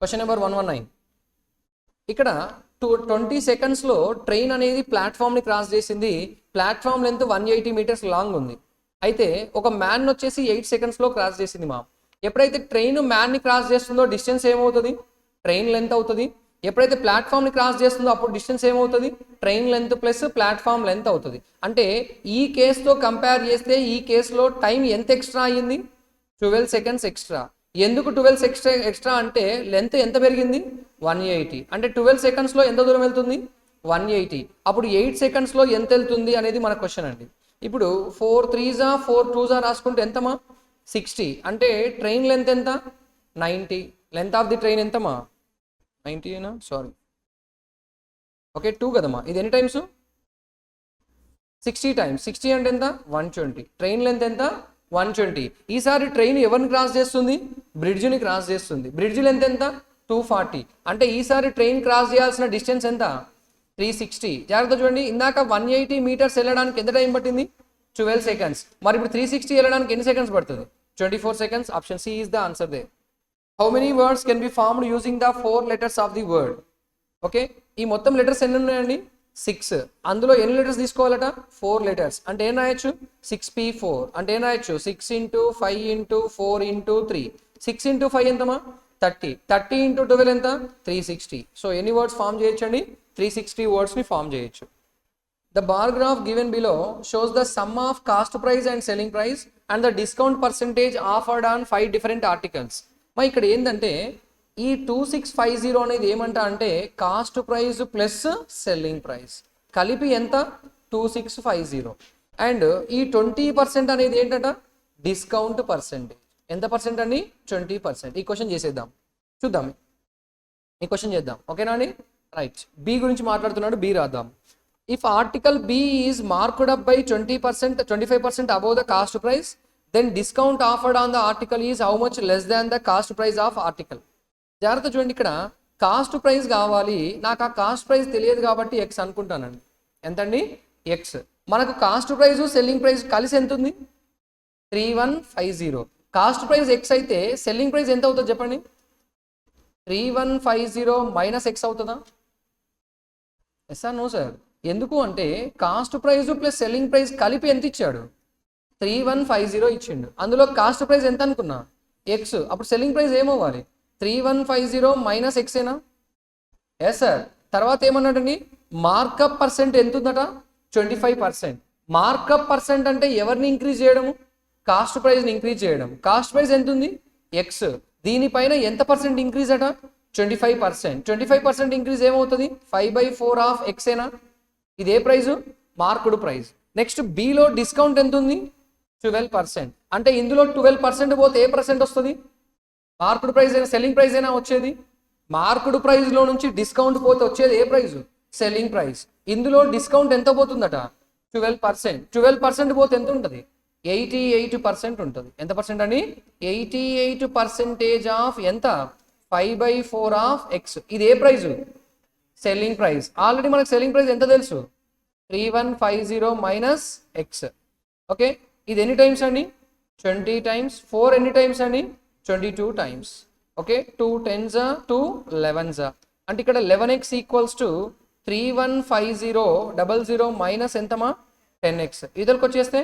Question number 119. ఇక్కడ 20 సెకండ్స్లో ట్రైన్ అనేది ప్లాట్ఫామ్ని క్రాస్ చేసింది. ప్లాట్ఫామ్ లెంత్ 180 మీటర్స్ లాంగ్ ఉంది. అయితే ఒక మ్యాన్ వచ్చేసి 8 సెకండ్స్లో క్రాస్ చేసింది మా. ఎప్పుడైతే ట్రైన్ మ్యాన్ని క్రాస్ చేస్తుందో డిస్టెన్స్ ఏమవుతుంది ట్రైన్ లెంత్ అవుతుంది. ఎప్పుడైతే ప్లాట్ఫామ్ని క్రాస్ చేస్తుందో అప్పుడు డిస్టెన్స్ ఏమవుతుంది train length plus platform length అవుతుంది. అంటే ఈ కేసుతో కంపేర్ చేస్తే ఈ కేసులో టైం ఎంత ఎక్స్ట్రా అయ్యింది 12 సెకండ్స్ ఎక్స్ట్రా. ఎందుకు 12 ఎక్స్ట్రా అంటే లెంత్ ఎంత పెరిగింది 180. అంటే 12 సెకండ్స్లో ఎంత దూరం వెళ్తుంది 180. అప్పుడు 8 సెకండ్స్లో ఎంత వెళ్తుంది అనేది మన క్వశ్చన్ అండి. ఇప్పుడు 4 3s 4 2s రాసుకుంటే ఎంతమా 60. అంటే ట్రైన్ లెంత్ ఎంత 90. లెంత్ ఆఫ్ ది ట్రైన్ ఎంతమా 90 సారీ ఓకే 2 కదమ్మా. ఇది ఎన్ని టైమ్స్ 60 టైమ్స్. 60 అంటే ఎంత 120. ట్రైన్ లెంత్ ఎంత 120. ఈసారి ట్రైన్ ఎవరిని క్రాస్ చేస్తుంది బ్రిడ్జ్ని క్రాస్ చేస్తుంది. బ్రిడ్జ్ లెంత్ ఎంత 240. అంటే ఈసారి ట్రైన్ క్రాస్ చేయాల్సిన డిస్టెన్స్ ఎంత 360. జాగ్రత్త చూడండి ఇందాక 180 మీటర్స్ వెళ్ళడానికి ఎంత టైం పట్టింది 12 సెకండ్స్. మరి ఇప్పుడు 360 వెళ్ళడానికి ఎన్ని సెకండ్స్ పడుతుంది 24 seconds. Option C is the answer దే. How many words can be formed using the 4 letters of the word. Okay ఈ మొత్తం లెటర్స్ ఎన్ని ఉన్నాయండి 6. అందులో ఎన్ని లెటర్స్ తీసుకోవాలట 4 లెటర్స్. అంటే ఏం రాయొచ్చు 6p4. అంటే ఏం రాయొచ్చు 6 × 5 × 4 × 3. 6 × 5 ఎంతమా 30 ఇంటూ 12 ఎంత 360. సో ఎన్ని వర్డ్స్ ఫామ్ చేయొచ్చండి 360 వర్డ్స్ని ఫామ్ చేయొచ్చు. The bar graph given below shows the sum of cost price and selling price and the discount percentage offered on 5 different articles. మరి ఇక్కడ ఏంటంటే ఈ 2650 అనేది ఏమంటా అంటే cost price plus selling price కలిపి ఎంత 2650. అండ్ ఈ 20% అనేది ఏంటంట డిస్కౌంట్ పర్సెంటేజ్. ఎంత పర్సెంట్ అండి 20%. ఈ క్వశ్చన్ చేసేద్దాం, చూద్దాం ఈ క్వశ్చన్ చేద్దాం. ఓకేనా అండి రైట్. బి గురించి మాట్లాడుతున్నాడు, బి రాద్దాం. If article B is marked up by 20%, 25% above the cost price, then discount offered on the article is how much less than the cost price of article. జాగ్రత్త చూడండి, ఇక్కడ కాస్ట్ ప్రైస్ కావాలి, నాకు ఆ కాస్ట్ ప్రైస్ తెలియదు కాబట్టి ఎక్స్ అనుకుంటానండి. ఎంతండి ఎక్స్. మనకు కాస్ట్ ప్రైస్ సెల్లింగ్ ప్రైస్ కలిసి ఎంత ఉంది 3150. కాస్ట్ ప్రైస్ ఎక్స్ అయితే సెల్లింగ్ ప్రైస్ ఎంత అవుతుంది చెప్పండి 3150 మైనస్ ఎక్స్ అవుతుందా? Yes or no sir? ఎందుకు అంటే cost price plus selling price కలిపి ఎంత ఇచ్చాడు 3150 ఇచ్చిండు. అందులో కాస్ట్ ప్రైస్ ఎంత అనుకున్నా ఎక్స్, అప్పుడు సెల్లింగ్ ప్రైస్ ఏమవ్వాలి 3150 మైనస్ ఎక్సేనా? Yes sir. తర్వాత ఏమన్నాడండి మార్కప్ పర్సెంట్ ఎంత ఉందట 25%. మార్కప్ పర్సెంట్ అంటే ఎవరిని ఇంక్రీజ్ చేయడము కాస్ట్ ప్రైస్ని ఇంక్రీజ్ చేయడం. కాస్ట్ ప్రైస్ ఎంత ఉంది ఎక్స్, దీనిపైన ఎంత పర్సెంట్ ఇంక్రీజ్ అట 25%. 25% ఇంక్రీజ్ ఏమవుతుంది 5/4 ఆఫ్ ఎక్సేనా? ఇదే price marked price. Next below discount ఎంత ఉంది 12%. అంటే ఇందులో 12% పోతే ఏ పర్సెంట్ వస్తుంది మార్కుడు ప్రైస్ అయినా సెల్లింగ్ ప్రైస్ అయినా వచ్చేది? మార్కుడు ప్రైస్లో నుంచి డిస్కౌంట్ పోతే వచ్చేది ఏ ప్రైస్ సెల్లింగ్ ప్రైస్. ఇందులో డిస్కౌంట్ ఎంత పోతుందట 12%. 12% పోతే ఎంత ఉంటుంది 88% ఉంటుంది. ఎంత పర్సెంట్ అండి 88% ఆఫ్ ఎంత 5/4 ఆఫ్ ఎక్స్. ఇది ఏ ప్రైజు సెల్లింగ్ ప్రైస్. ఆల్రెడీ మనకు సెల్లింగ్ ప్రైస్ ఎంత తెలుసు 3150 మైనస్ ఎక్స్. ఓకే, ఇది ఎన్ని టైమ్స్ అండి 20 టైమ్స్. 4 ఎన్ని టైమ్స్ అండి 22 టైమ్స్. Okay, 2 10s 2 11s. అంటే ఇక్కడ 11x ఈక్వల్స్ టు 315000 మైనస్ ఎంతమా 10x. ఇదరికి వచ్చేస్తే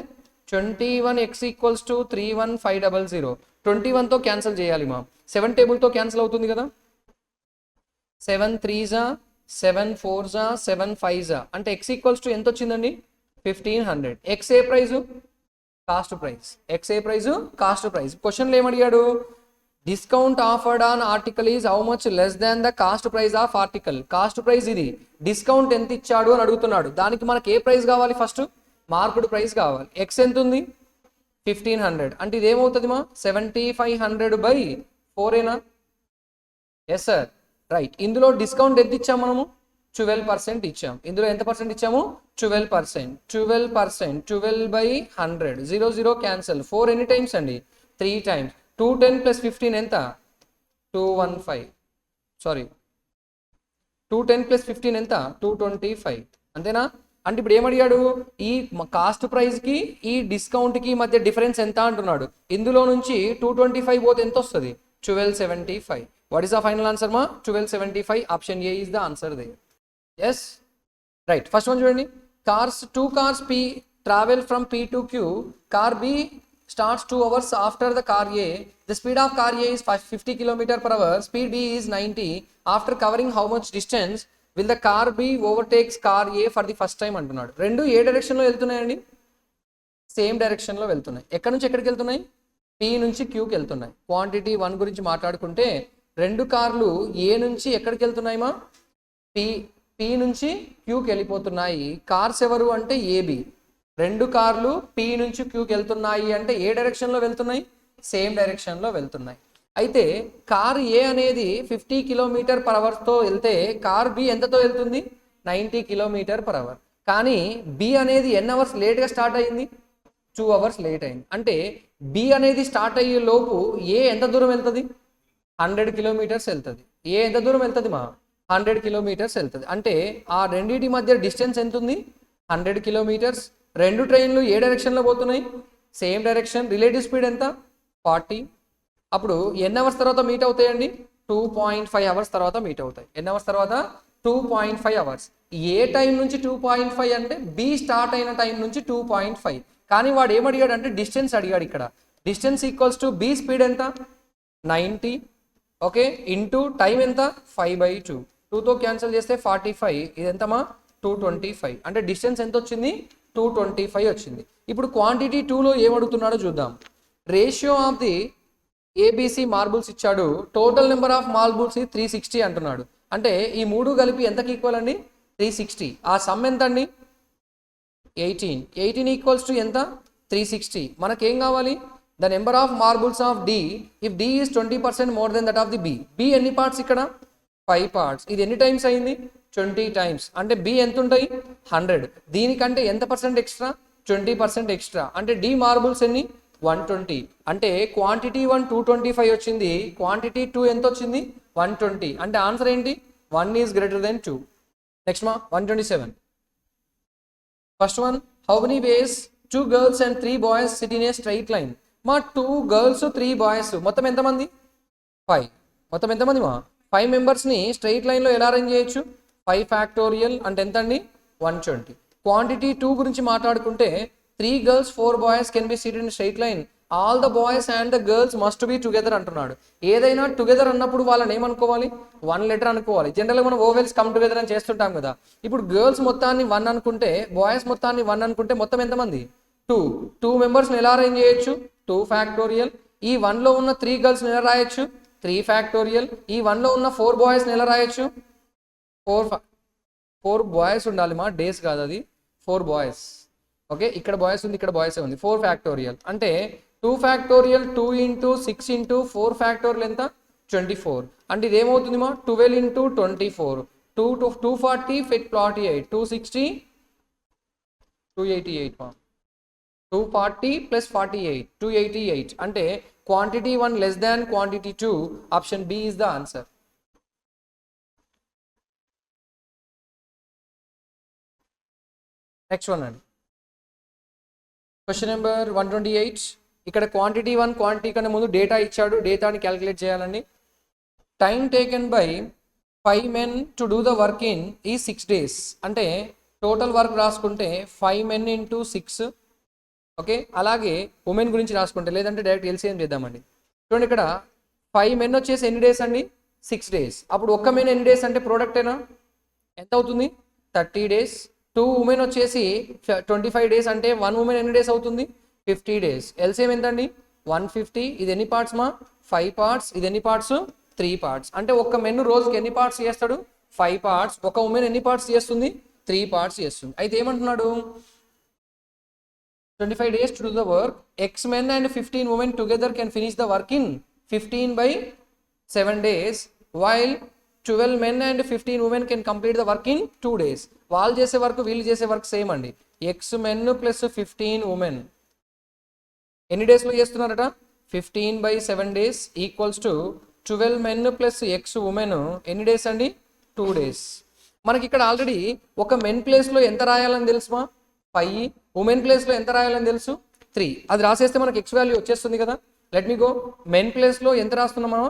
21x ఈక్వల్స్ టు 31500. 21తో క్యాన్సిల్ చేయాలి మా 7 టేబుల్తో క్యాన్సిల్ అవుతుంది కదా. 7 3s 7 4s 7 5s అంటే x ఈక్వల్స్ టు ఎంత వచ్చిందండి 1500. X a price cost price. X a price cost price. క్వశ్చన్లో ఏమడిగాడు discount offered on article is how much less than the cost price of article. Cost price ఇది, డిస్కౌంట్ ఎంత ఇచ్చాడు అని అడుగుతున్నాడు. దానికి మనకి ఏ ప్రైస్ కావాలి ఫస్ట్ మార్కుడు ప్రైస్ కావాలి. ఎక్స్ ఎంత ఉంది 1500. అంటే ఇది ఏమవుతుంది మా 7500/4 ఏనా? Yes sir right. ఇందులో డిస్కౌంట్ ఎంత ఇచ్చాము మనము 12% ఇచ్చాము. ఇందులో ఎంత పర్సెంట్ ఇచ్చాము 12%. 12% 12/100. 0 0 క్యాన్సల్. 4 ఎన్ని టైమ్స్ అండి 3 టైమ్స్. 210 + 15 ఎంత 215. సారీ 210 + 15 ఎంత 225. అంతేనా? అంటే ఇప్పుడు ఏమడిగాడు ఈ కాస్ట్ ప్రైస్కి ఈ డిస్కౌంట్కి మధ్య డిఫరెన్స్ ఎంత అంటున్నాడు. ఇందులో నుంచి 225 పోతే ఎంత వస్తుంది 1275. What is the final answer ma 1275. Option A is the answer there. Yes right. First one చూడండి. Two cars P travel from P to Q. Car B starts 2 hours after the car A. The speed of car A is 50 km/h. Speed B is 90. After covering how much distance will the car B overtakes car A for the first time అంటున్నాడు. రెండు ఏ డైరెక్షన్లో వెళ్తున్నాయండి సేమ్ డైరెక్షన్లో వెళ్తున్నాయి. ఎక్కడి నుంచి ఎక్కడికి వెళ్తున్నాయి P నుంచి Qకి వెళ్తున్నాయి. క్వాంటిటీ 1 గురించి మాట్లాడుకుంటే రెండు కార్లు ఏ నుంచి ఎక్కడికి వెళ్తున్నాయిమా పి నుంచి క్యూకి వెళ్ళిపోతున్నాయి. కార్స్ ఎవరు అంటే ఏబి. రెండు కార్లు పి నుంచి క్యూకి వెళ్తున్నాయి అంటే ఏ డైరెక్షన్లో వెళ్తున్నాయి సేమ్ డైరెక్షన్లో వెళ్తున్నాయి. అయితే కార్ ఏ అనేది 50 km/hతో వెళ్తే కార్ బి ఎంతతో వెళ్తుంది 90 km/h. కానీ బి అనేది ఎన్ని అవర్స్ లేట్గా స్టార్ట్ అయ్యింది 2 hours లేట్ అయింది. అంటే బి అనేది స్టార్ట్ అయ్యే లోపు ఏ ఎంత దూరం వెళ్తుంది 100 kilometers వెళ్తుంది. ఏ ఎంత దూరం వెళ్తుంది మా 100 kilometers వెళ్తుంది. అంటే ఆ రెండింటి మధ్య డిస్టెన్స్ ఎంత ఉంది 100 kilometers. రెండు ట్రైన్లు ఏ డైరెక్షన్లో పోతున్నాయి సేమ్ డైరెక్షన్. రిలేటివ్ స్పీడ్ ఎంత 40. అప్పుడు ఎన్ని అవర్స్ తర్వాత మీట్ అవుతాయండి 2.5 hours తర్వాత మీట్ అవుతాయి. ఎన్ని అవర్స్ తర్వాత 2.5 hours. ఏ టైం నుంచి 2.5 అంటే బి స్టార్ట్ అయిన టైం నుంచి 2.5. కానీ వాడు ఏమడిగాడు అంటే డిస్టెన్స్ అడిగాడు. ఇక్కడ distance equals to be speed ఎంత 90. ఓకే ఇంటూ టైం ఎంత 5/2 2తో క్యాన్సిల్ చేస్తే 45 ఇది ఎంతమా 225 అంటే డిస్టెన్స్ ఎంత వచ్చింది 225 వచ్చింది. ఇప్పుడు క్వాంటిటీ 2లో ఏమడుగుతున్నాడో చూద్దాం. Ratio of the ABC marbles ఇచ్చాడు, టోటల్ నెంబర్ ఆఫ్ మార్బుల్స్ 360 అంటున్నాడు. అంటే ఈ మూడు కలిపి ఎంతకి ఈక్వల్ అండి 360. ఆ సమ్ ఎంత అండి 18 ఈక్వల్స్ టు ఎంత 360. మనకేం కావాలి the number of marbles of D if D is 20% more then that of the B. B ఎన్ని పార్ట్స్ ఇక్కడ 5 పార్ట్స్. ఇది ఎన్ని టైమ్స్ అయింది 20 టైమ్స్. అంటే బి ఎంత ఉంటాయి 100. దీనికంటే ఎంత పర్సెంట్ ఎక్స్ట్రా 20% ఎక్స్ట్రా. అంటే డి మార్బుల్స్ ఎన్ని 120. అంటే క్వాంటిటీ 1 225 వచ్చింది, క్వాంటిటీ 2 ఎంత వచ్చింది 120. అంటే ఆన్సర్ ఏంటి 1 ఈజ్ గ్రేటర్ దెన్ 2. నెక్స్ట్ మా 127. First one how many ways 2 girls and 3 boys sit in a straight line. మా 2 girls 3 boys మొత్తం ఎంతమంది 5. మొత్తం ఎంతమంది మా 5 మెంబర్స్ని స్ట్రైట్ లైన్లో ఎలా అరేంజ్ చేయొచ్చు 5 ఫ్యాక్టోరియల్ అంటే ఎంత అండి 120. క్వాంటిటీ 2 గురించి మాట్లాడుకుంటే 3 girls 4 boys can be cited in straight line, all the boys and the girls must be together అంటున్నాడు. ఏదైనా టుగెదర్ అన్నప్పుడు వాళ్ళని ఏమనుకోవాలి 1 లెటర్ అనుకోవాలి. జనరల్గా మనం ఓవెల్స్ కమ్ టుగెదర్ అని చేస్తుంటాం కదా. ఇప్పుడు గర్ల్స్ మొత్తాన్ని 1 అనుకుంటే బాయ్స్ మొత్తాన్ని 1 అనుకుంటే మొత్తం ఎంతమంది 2 మెంబర్స్ని ఎలా అరేంజ్ చేయొచ్చు 2 ఫ్యాక్టోరియల్. ఈ 1లో ఉన్న 3 గర్ల్స్ని ఎలా రాయొచ్చు 3 ఫ్యాక్టోరియల్. ఈ 1లో ఉన్న 4 బాయ్స్ని ఎలా రాయొచ్చు 4 బాయ్స్ ఉండాలి మా డేస్ కాదు అది 4 బాయ్స్. ఓకే ఇక్కడ బాయ్స్ ఉంది ఇక్కడ బాయ్స్ ఉంది 4 ఫ్యాక్టోరియల్. అంటే 2 ఫ్యాక్టోరియల్ 2 ఇంటూ 6 ఇంటూ 4 ఫ్యాక్టోరియల్ ఎంత 24. అంటే ఇది ఏమవుతుంది మా 12 ఇంటూ 24 240 48 260 288 మా 240 ప్లస్ 48 288. అంటే quantity 1 less than quantity 2. Option B is the answer. Next one అండి క్వశ్చన్ నెంబర్ 128. ఇక్కడ క్వాంటిటీ 1 క్వాంటిటీ కన్నా ముందు డేటా ఇచ్చాడు, డేటాని క్యాలిక్యులేట్ చేయాలండి. Time taken by 5 men to do the work in ఈ 6 days. అంటే టోటల్ వర్క్ రాసుకుంటే 5 men ఇంటూ 6. ఓకే అలాగే ఉమెన్ గురించి రాసుకుంటే లేదంటే డైరెక్ట్ ఎల్సిఎం చేద్దామండి. చూడండి ఇక్కడ 5 men వచ్చేసి ఎన్ని డేస్ అండి 6 days. అప్పుడు ఒక్క మెన్ ఎన్ని డేస్ అంటే ప్రోడక్టేనా ఎంత అవుతుంది 30 days. 2 ఉమెన్ వచ్చేసి 25 days అంటే 1 ఉమెన్ ఎన్ని డేస్ అవుతుంది 50 days. ఎల్సిఎం ఎంత అండి 150. ఇది ఎన్ని పార్ట్స్ మా 5 parts. ఇది ఎన్ని పార్ట్స్ 3 parts. అంటే ఒక్క మెన్ రోజుకి ఎన్ని పార్ట్స్ చేస్తాడు 5 parts. ఒక ఉమెన్ ఎన్ని పార్ట్స్ చేస్తుంది 3 parts చేస్తుంది. అయితే ఏమంటున్నాడు 25 days to do the work. X men and 15 women together can finish the work in 15/7 days, while 12 men and 15 women can complete the work in 2 days. వాళ్ళు చేసే వర్క్ వీళ్ళు చేసే వర్క్ సేమ్ అండి. ఎక్స్ మెన్ ప్లస్ 15 ఉమెన్ ఎన్ని డేస్లో చేస్తున్నారట 15/7 days equals to 12 men plus X women ఎన్ని డేస్ అండి 2 days. మనకి ఇక్కడ ఆల్రెడీ ఒక మెన్ ప్లేస్లో ఎంత రాయాలని తెలుసుమా 5, ఉమెన్ ప్లేస్లో ఎంత రాయాలని తెలుసు 3. అది రాసేస్తే మనకి ఎక్స్ వాల్యూ వచ్చేస్తుంది కదా. Let me go. మెన్ ప్లేస్లో ఎంత రాస్తున్నామా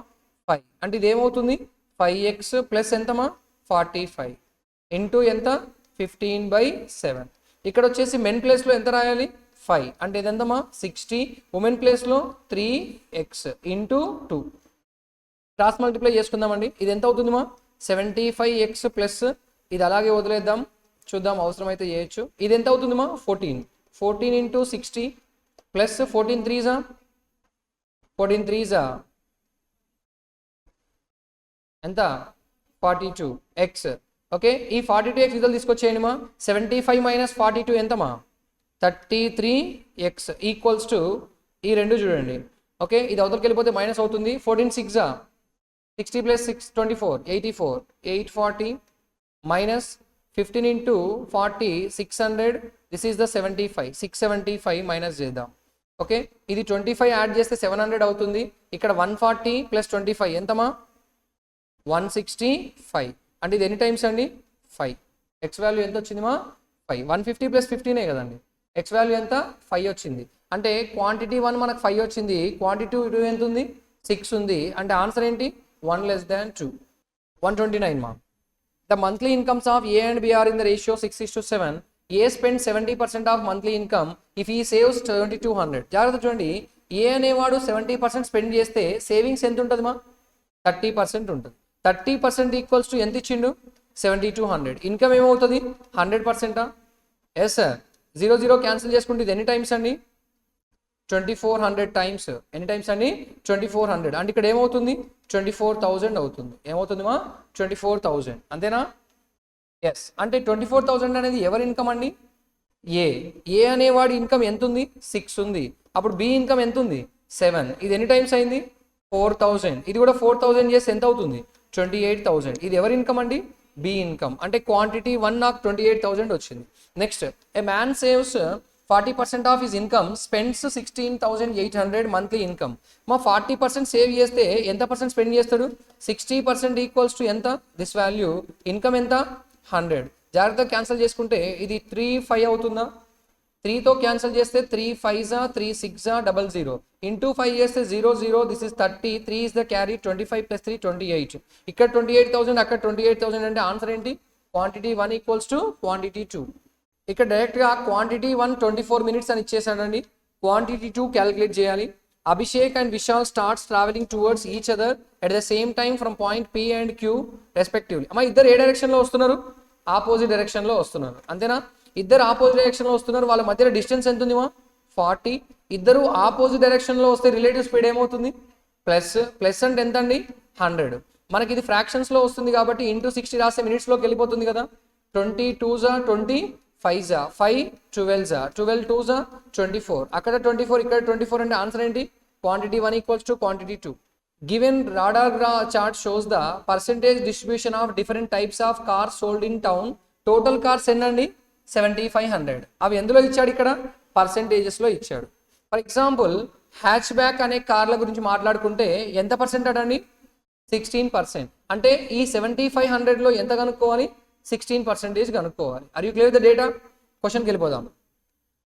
5. అంటే ఇది ఏమవుతుంది 5x ప్లస్ ఎంతమా 45 ఇంటూ ఎంత 15/7. ఇక్కడ వచ్చేసి మెన్ ప్లేస్లో ఎంత రాయాలి 5. అంటే ఇది ఎంతమా 60. ఉమెన్ ప్లేస్లో 3x ఇంటూ 2. క్రాస్ మల్టిప్లై చేసుకుందామండి. ఇది ఎంత అవుతుంది మా 75x ప్లస్ ఇది అలాగే వదిలేద్దాం చూద్దాం అవసరమైతే చేయొచ్చు. ఇది ఎంత అవుతుంది మా 14 ఇంటూ 60 ప్లస్ 14 3s ఎంత 42x. ఓకే ఈ 42x రిజల్ట్ తీసుకొచ్చేయండి మా 75 మైనస్ 42 ఎంతమా 33x ఈక్వల్స్ టు ఈ రెండు చూడండి. ఓకే ఇది అవతలకి వెళ్ళిపోతే మైనస్ అవుతుంది. 14 6 60 plus 6 24 84 840 minus 15 into 40 600. This is the 75 675 minus చేద్దాం. ఓకే ఇది 25 యాడ్ చేస్తే 700 అవుతుంది. ఇక్కడ 140 ప్లస్ 25 ఎంతమా 165. అంటే ఇది ఎన్ని టైమ్స్ అండి 5. ఎక్స్ వాల్యూ ఎంత వచ్చింది మా 5. 150 ప్లస్ 15 కదండి. ఎక్స్ వాల్యూ ఎంత 5 వచ్చింది. అంటే క్వాంటిటీ 1 మనకు 5 వచ్చింది, క్వాంటిటీ 2 ఎంత ఉంది 6 ఉంది. అంటే ఆన్సర్ ఏంటి 1 less than 2. 129 మా. The monthly incomes of A and B are in the ratio 6:7. A spends 70% of monthly income if he saves 2200. జాగ్రత్త చూడండి, ఏ అనేవాడు 70% స్పెండ్ చేస్తే సేవింగ్స్ ఎంత ఉంటుంది మా 30% ఉంటుంది. 30% ఈక్వల్స్ టు ఎంత ఇచ్చిండు 7200. ఇన్కమ్ ఏమవుతుంది 100%. Yes sir. 0 క్యాన్సిల్ చేసుకుంటే ఇది ఎన్ని టైమ్స్ అండి 2400 టైమ్స్. ఎన్ని టైమ్స్ అండి 2400. అంటే ఇక్కడ ఏమవుతుంది 24,000 అవుతుంది. ఏమవుతుంది మా 24,000 అంతేనా. ఎస్. అంటే 24,000 అనేది ఎవరి ఇన్కమ్ అండి ఏ అనేవాడి ఇన్కమ్ ఎంత ఉంది 6 ఉంది. అప్పుడు బి ఇన్కమ్ ఎంత ఉంది 7. ఇది ఎన్ని టైమ్స్ అయింది 4,000. ఇది కూడా 4,000 చేస్తే ఎంత అవుతుంది 28,000. ఇది ఎవరి ఇన్కమ్ అండి బి ఇన్కమ్. అంటే క్వాంటిటీ 1 నాకు 28,000 వచ్చింది. Next A man saves 40% of his income spends 16,800 monthly income. మా 40% సేవ్ చేస్తే ఎంత పర్సెంట్ స్పెండ్ చేస్తాడు 60% ఈక్వల్స్ టు ఎంత దిస్ వాల్యూ ఇన్కమ్ ఎంత 100. జాగ్రత్తగా క్యాన్సిల్ చేసుకుంటే ఇది 3 5 అవుతుందా. 3తో క్యాన్సిల్ చేస్తే 3 5 3 6 00 ఇంటూ 5 చేస్తే 0 0. This is 30. 3 is the carry. 25 + 3 28. ఇక్కడ 28,000 అక్కడ 28,000 అంటే ఆన్సర్ ఏంటి క్వాంటిటీ 1 ఈక్వల్స్ టు క్వాంటిటీ 2. ఇక్కడ డైరెక్ట్గా క్వాంటిటీ 1 24 minutes అని ఇచ్చేసాడండి. క్వాంటిటీ 2 క్యాలిక్యులేట్ చేయాలి. Abhishek and Vishal starts travelling towards each other at the same time from point P and Q respectively. అమ్మ ఇద్దరు ఏ డైరెక్షన్లో వస్తున్నారు ఆపోజిట్ డైరెక్షన్లో వస్తున్నారు అంతేనా. ఇద్దరు ఆపోజిట్ డైరెక్షన్లో వస్తున్నారు. వాళ్ళ మధ్యలో డిస్టెన్స్ ఎంత ఉంది మా 40. ఇద్దరు ఆపోజిట్ డైరెక్షన్లో వస్తే రిలేటివ్ స్పీడ్ ఏమవుతుంది ప్లస్ అంటే ఎంత అండి 100. మనకి ఇది ఫ్రాక్షన్స్లో వస్తుంది కాబట్టి ఇంటూ 60 రాస్తే మినిట్స్లోకి వెళ్ళిపోతుంది కదా. 20 2s 20 5s 5 12s 12 2s 24. అక్కడ 24 ఇక్కడ 24 అంటే ఆన్సర్ ఏంటి quantity 1 equals to quantity 2. Given radar chart shows the percentage distribution of different types of cars sold in town. Total cars ఎన్నండి 7500. అవి ఎందులో ఇచ్చాడు ఇక్కడ పర్సెంటేజెస్లో ఇచ్చాడు. ఫర్ ఎగ్జాంపుల్ హ్యాచ్ బ్యాక్ అనే కార్ల గురించి మాట్లాడుకుంటే ఎంత పర్సెంట్ అండి 16%. అంటే ఈ 7500లో ఎంత కనుక్కోవాలి 16% కనుక్కోవాలి. Are you clear the data. క్వశ్చన్కి వెళ్ళిపోదాం.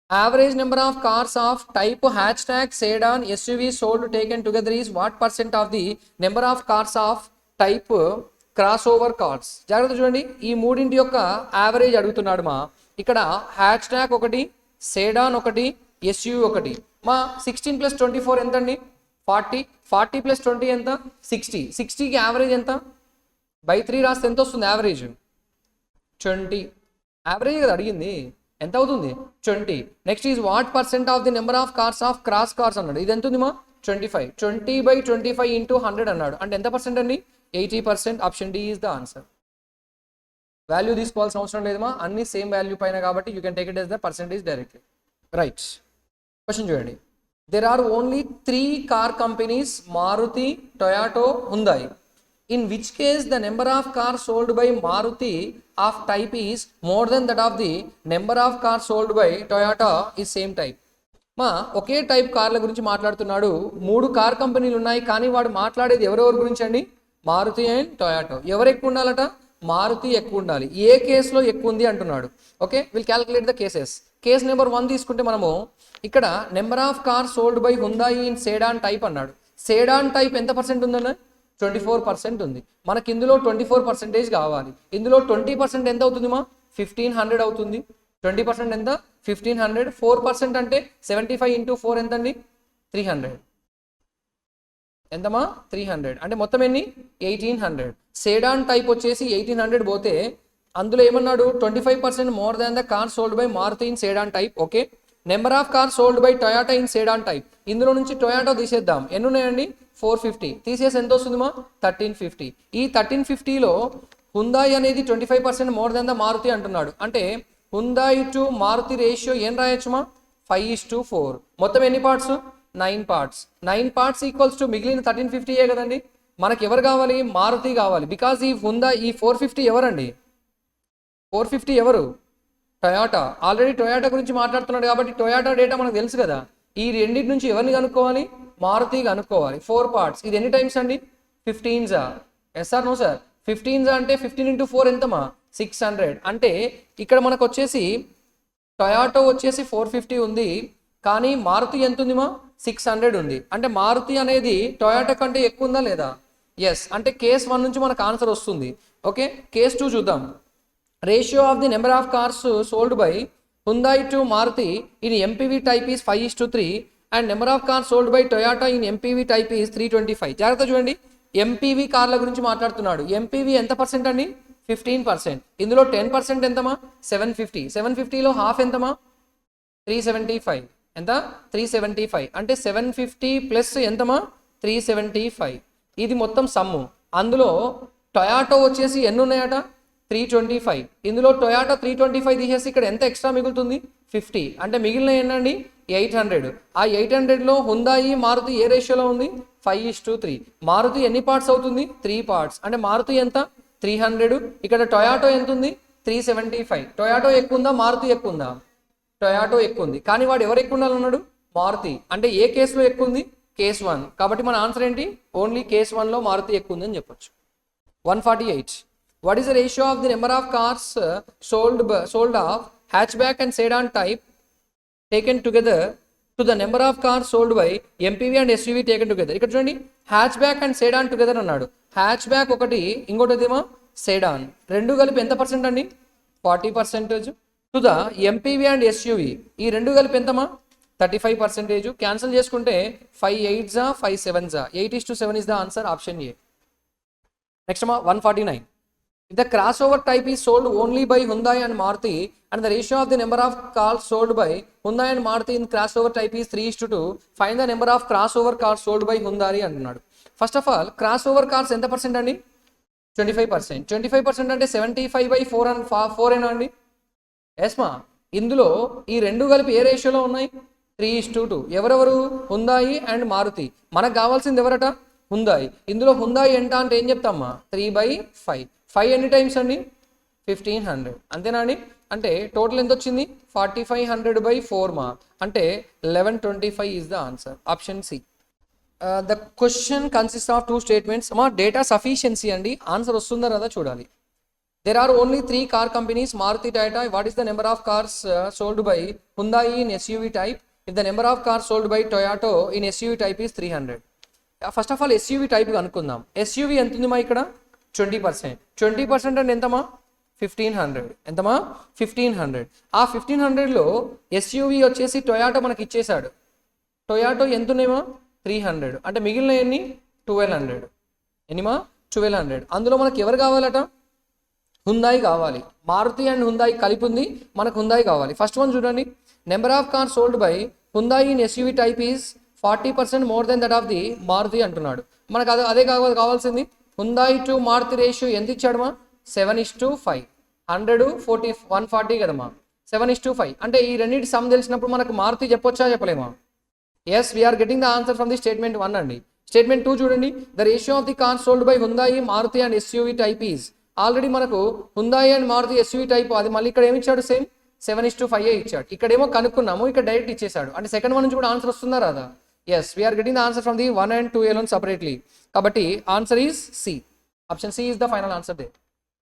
Average number of cars of type hatchback sedan SUV sold taken together is what percent of the number of cars of type crossover cars. జాగ్రత్త చూడండి. ఈ మూడింటి యొక్క యావరేజ్ అడుగుతున్నాడు మా. ఇక్కడ హ్యాచ్ ట్యాగ్ ఒకటి, సేడాన్ ఒకటి, SUV ఒకటి. మా 16 + 24 ఎంత అండి 40. 40 + 20 ఎంత 60. 60కి యావరేజ్ ఎంత బై 3 రాస్తే ఎంత వస్తుంది యావరేజ్ 20. యావరేజ్ కదా అడిగింది ఎంత అవుతుంది 20. Next is what percent of the number of cars of cross cars అన్నాడు. ఇది ఎంత ఉంది మా 25. 20/25 ఇంటూ 100 అన్నాడు. అంటే ఎంత పర్సెంట్ అండి 80%. Option D is the answer. Value తీసుకోవాల్సిన అవసరం లేదు మా. అన్ని సేమ్ వాల్యూ పైన కాబట్టి you can take it as the percentage directly. Right. Question చూడండి. There are only 3 car companies Maruti, Toyota, Hyundai. In which case the number of cars sold by Maruti of type is more than that of the number of cars sold by Toyota is same type. మా ఒకే టైప్ కార్ల గురించి మాట్లాడుతున్నాడు. 3 కార్ కంపెనీలు ఉన్నాయి కానీ వాడు మాట్లాడేది ఎవరెవరి గురించి అండి మారుతి అండ్ టొయాటో. ఎవరు ఎక్కువ ఉండాలట మారుతి ఎక్కువ ఉండాలి. ఏ కేసులో ఎక్కువ ఉంది అంటున్నాడు. Okay will calculate the cases. Case number 1 తీసుకుంటే మనము ఇక్కడ number of car sold by Hyundai in sedan type అన్నాడు. సేడాన్ టైప్ ఎంత పర్సెంట్ ఉందన్న 24% ఉంది. మనకి ఇందులో 24% కావాలి. ఇందులో 20% ఎంత అవుతుంది మా 1500 అవుతుంది. 20% ఎంత 1500. 4% అంటే 75 ఇంటూ 4 ఎంత అండి 300. ఎంతమా 300 అంటే మొత్తం ఎన్ని 1800. సేడాన్ టైప్ వచ్చేసి 1800 పోతే అందులో ఏమన్నాడు 25% more than the car sold by Maruti in sedan type. Okay number of car sold by Toyota in sedan type. ఇందులో నుంచి టొయాటో తీసేద్దాం. ఎన్ని ఉన్నాయండి 450. తీసేసి ఎంత వస్తుంది మా 1350. ఈ 1350లో హుందాయి అనేది 25% మోర్ దాన్ ద మారుతి అంటున్నాడు. అంటే హుందాయి టు మారుతి రేషియో ఏం రాయొచ్చు మా 5:4. మొత్తం ఎన్ని parts 9 parts. 9 parts equals to మిగిలిన 1350 కదండి. మనకి ఎవరు కావాలి మారుతి కావాలి. బికాజ్ ఈ హుందాయి ఈ 450 ఎవరండి 450 ఎవరు టొయాటా. ఆల్రెడీ టొయాటా గురించి మాట్లాడుతున్నాడు కాబట్టి టొయాటా డేటా మనకు తెలుసు కదా. ఈ రెండింటి నుంచి ఎవరిని కనుక్కోవాలి మారుతి కనుక్కోవాలి. 4 పార్ట్స్. ఇది ఎన్ని టైమ్స్ అండి 15s. Yes or no sir 15s అంటే 15 ఇంటూ 4 ఎంతమా 600. అంటే ఇక్కడ మనకు వచ్చేసి టొయాటో వచ్చేసి 450 ఉంది కానీ మారుతి ఎంత ఉంది మా 600 ఉంది. అంటే మారుతి అనేది టొయాటో కంటే ఎక్కువ ఉందా లేదా. ఎస్ అంటే కేస్ 1 నుంచి మనకు ఆన్సర్ వస్తుంది. ఓకే కేస్ 2 చూద్దాం. Ratio of the number of cars sold by Hyundai to Maruti in MPV type is 5:3 and number of cars sold by Toyota in MPV type is 325. జాగ్రత్త చూడండి. ఎంపీవీ కార్ల గురించి మాట్లాడుతున్నాడు. ఎంపీవీ ఎంత పర్సెంట్ అండి? 15%. ఇందులో 10% ఎంతమా? 750. 750లో హాఫ్ ఎంతమా? 375. ఎంత? 375. అంటే 750 ప్లస్ ఎంతమా? 375. ఇది మొత్తం సమ్ము. అందులో టొయాటో వచ్చేసి ఎన్ని ఉన్నాయట? 325. ఇందులో టొయాటో 325 తీసేసి ఇక్కడ ఎంత ఎక్స్ట్రా మిగులుతుంది? 50. అంటే మిగిలిన ఏంటండి? 800. ఆ 800లో హుందాయి మారుతి ఏ రేషియోలో ఉంది? 5:3. మారుతి ఎన్ని పార్ట్స్ అవుతుంది? 3 పార్ట్స్. అంటే మారుతి ఎంత? 300. ఇక్కడ టొయాటో ఎంత ఉంది? 375. టొయాటో ఎక్కువ ఉందా? మారుతి ఎక్కువ ఉందా? టొయాటో ఎక్కువ ఉంది. కానీ వాడు ఎవరు ఎక్కువ ఉండాలన్నాడు? మారుతి. అంటే ఏ కేసులో ఎక్కువ ఉంది? కేస్ 1. కాబట్టి మన ఆన్సర్ ఏంటి? ఓన్లీ కేస్ 1లో మారుతి ఎక్కువ ఉంది అని చెప్పొచ్చు. 148. What is the ratio of the number of cars sold of hatchback and sedan type taken together to the number of cars sold by MPV and SUV taken together? ఇక్కడ చూడండి, హ్యాచ్బ్యాక్ అండ్ సెడాన్ టుగెదర్ అన్నాడు. హ్యాచ్బ్యాక్ ఒకటి, ఇంకోటిదేమో సెడాన్. రెండు కలిపి ఎంత పర్సెంట్ అండి? 40%. To the MPV and SUV ఈ రెండు కలిపి ఎంతమా? 35%. క్యాన్సిల్ చేసుకుంటే 5 8s 5 7s 8:7 is the answer, option A. Next 149. If the crossover type is sold only by Hyundai and Maruti and the ratio of the number of cars sold by Hyundai and Maruti in crossover type is 3:2, find the number of crossover cars sold by Hyundai అంటున్నాడు. First of all crossover cars ఎంత పర్సెంట్ అండి? 25%. 25% అంటే 75/4 ఏనా అండి? ఎస్మా. ఇందులో ఈ రెండు కలిపి ఏ రేషియోలో ఉన్నాయి? 3:2. ఎవరెవరు? Hyundai and Maruti. మనకు కావాల్సింది ఎవరట? హుందాయి. ఇందులో హుందాయి ఎంత అంటే ఏం చెప్తామా? 3/5. 5 ఎన్ని టైమ్స్ అండి? 1500. అంతేనా అండి? అంటే టోటల్ ఎంత వచ్చింది? 4500/4 మా. అంటే 1125 is the answer, option C. The question consists of 2 statements. మా డేటా సఫిషియన్సీ అండి. ఆన్సర్ వస్తుందా రాదా చూడాలి. There are only 3 car companies, Maruti, Toyota. What is the number of cars sold by Hyundai in SUV type? If the number of cars sold by Toyota in SUV type is 300. First of all SUV type అనుకుందాం. ఎస్యూవి ఎంత ఉంది మా ఇక్కడ? 20%. 20% అంటే ఎంతమా? 1500. ఎంతమా? 1500. ఆ 1500లో ఎస్యూవి వచ్చేసి టొయాటో మనకి ఇచ్చేసాడు. టొయాటో ఎంత ఉన్నాయేమో? 300. అంటే మిగిలిన ఎన్ని? 1200. ఎన్నిమా? 1200. అందులో మనకి ఎవరు కావాలట? హుందాయి కావాలి. మారుతి అండ్ హుందాయి కలిపి ఉంది, మనకు హుందాయి కావాలి. ఫస్ట్ వన్ చూడండి, number of cars sold by Hyundai in SUV type is 40% more then that of the Maruti అంటున్నాడు. మనకు అదే కావాల్సింది. హుందాయి టు మారుతి రేషియో ఎంత ఇచ్చాడమా? 7:5. 140 కదమ్మా. 7:5. అంటే ఈ రెండింటి సమ్ తెలిసినప్పుడు మనకు మారుతి చెప్పొచ్చా చెప్పలేమా? Yes, we're getting the answer from the statement 1 అండి. స్టేట్మెంట్ 2 చూడండి, the ratio of the cars sold by Hyundai Maruti and SUV type is. Already మనకు Hyundai and Maruti SUV type, అది మళ్ళీ ఇక్కడ ఏమి ఇచ్చాడు? సేమ్ 7:5 ఇచ్చాడు. ఇక్కడేమో కనుక్కున్నాము, ఇక్కడ డైరెక్ట్ ఇచ్చేసాడు. అంటే సెకండ్ వన్ నుంచి కూడా ఆన్సర్ వస్తుందా రాదా? Yes, we're getting the answer from the 1 and 2 alone separately. కాబట్టి answer is C. Option C is the final answer they.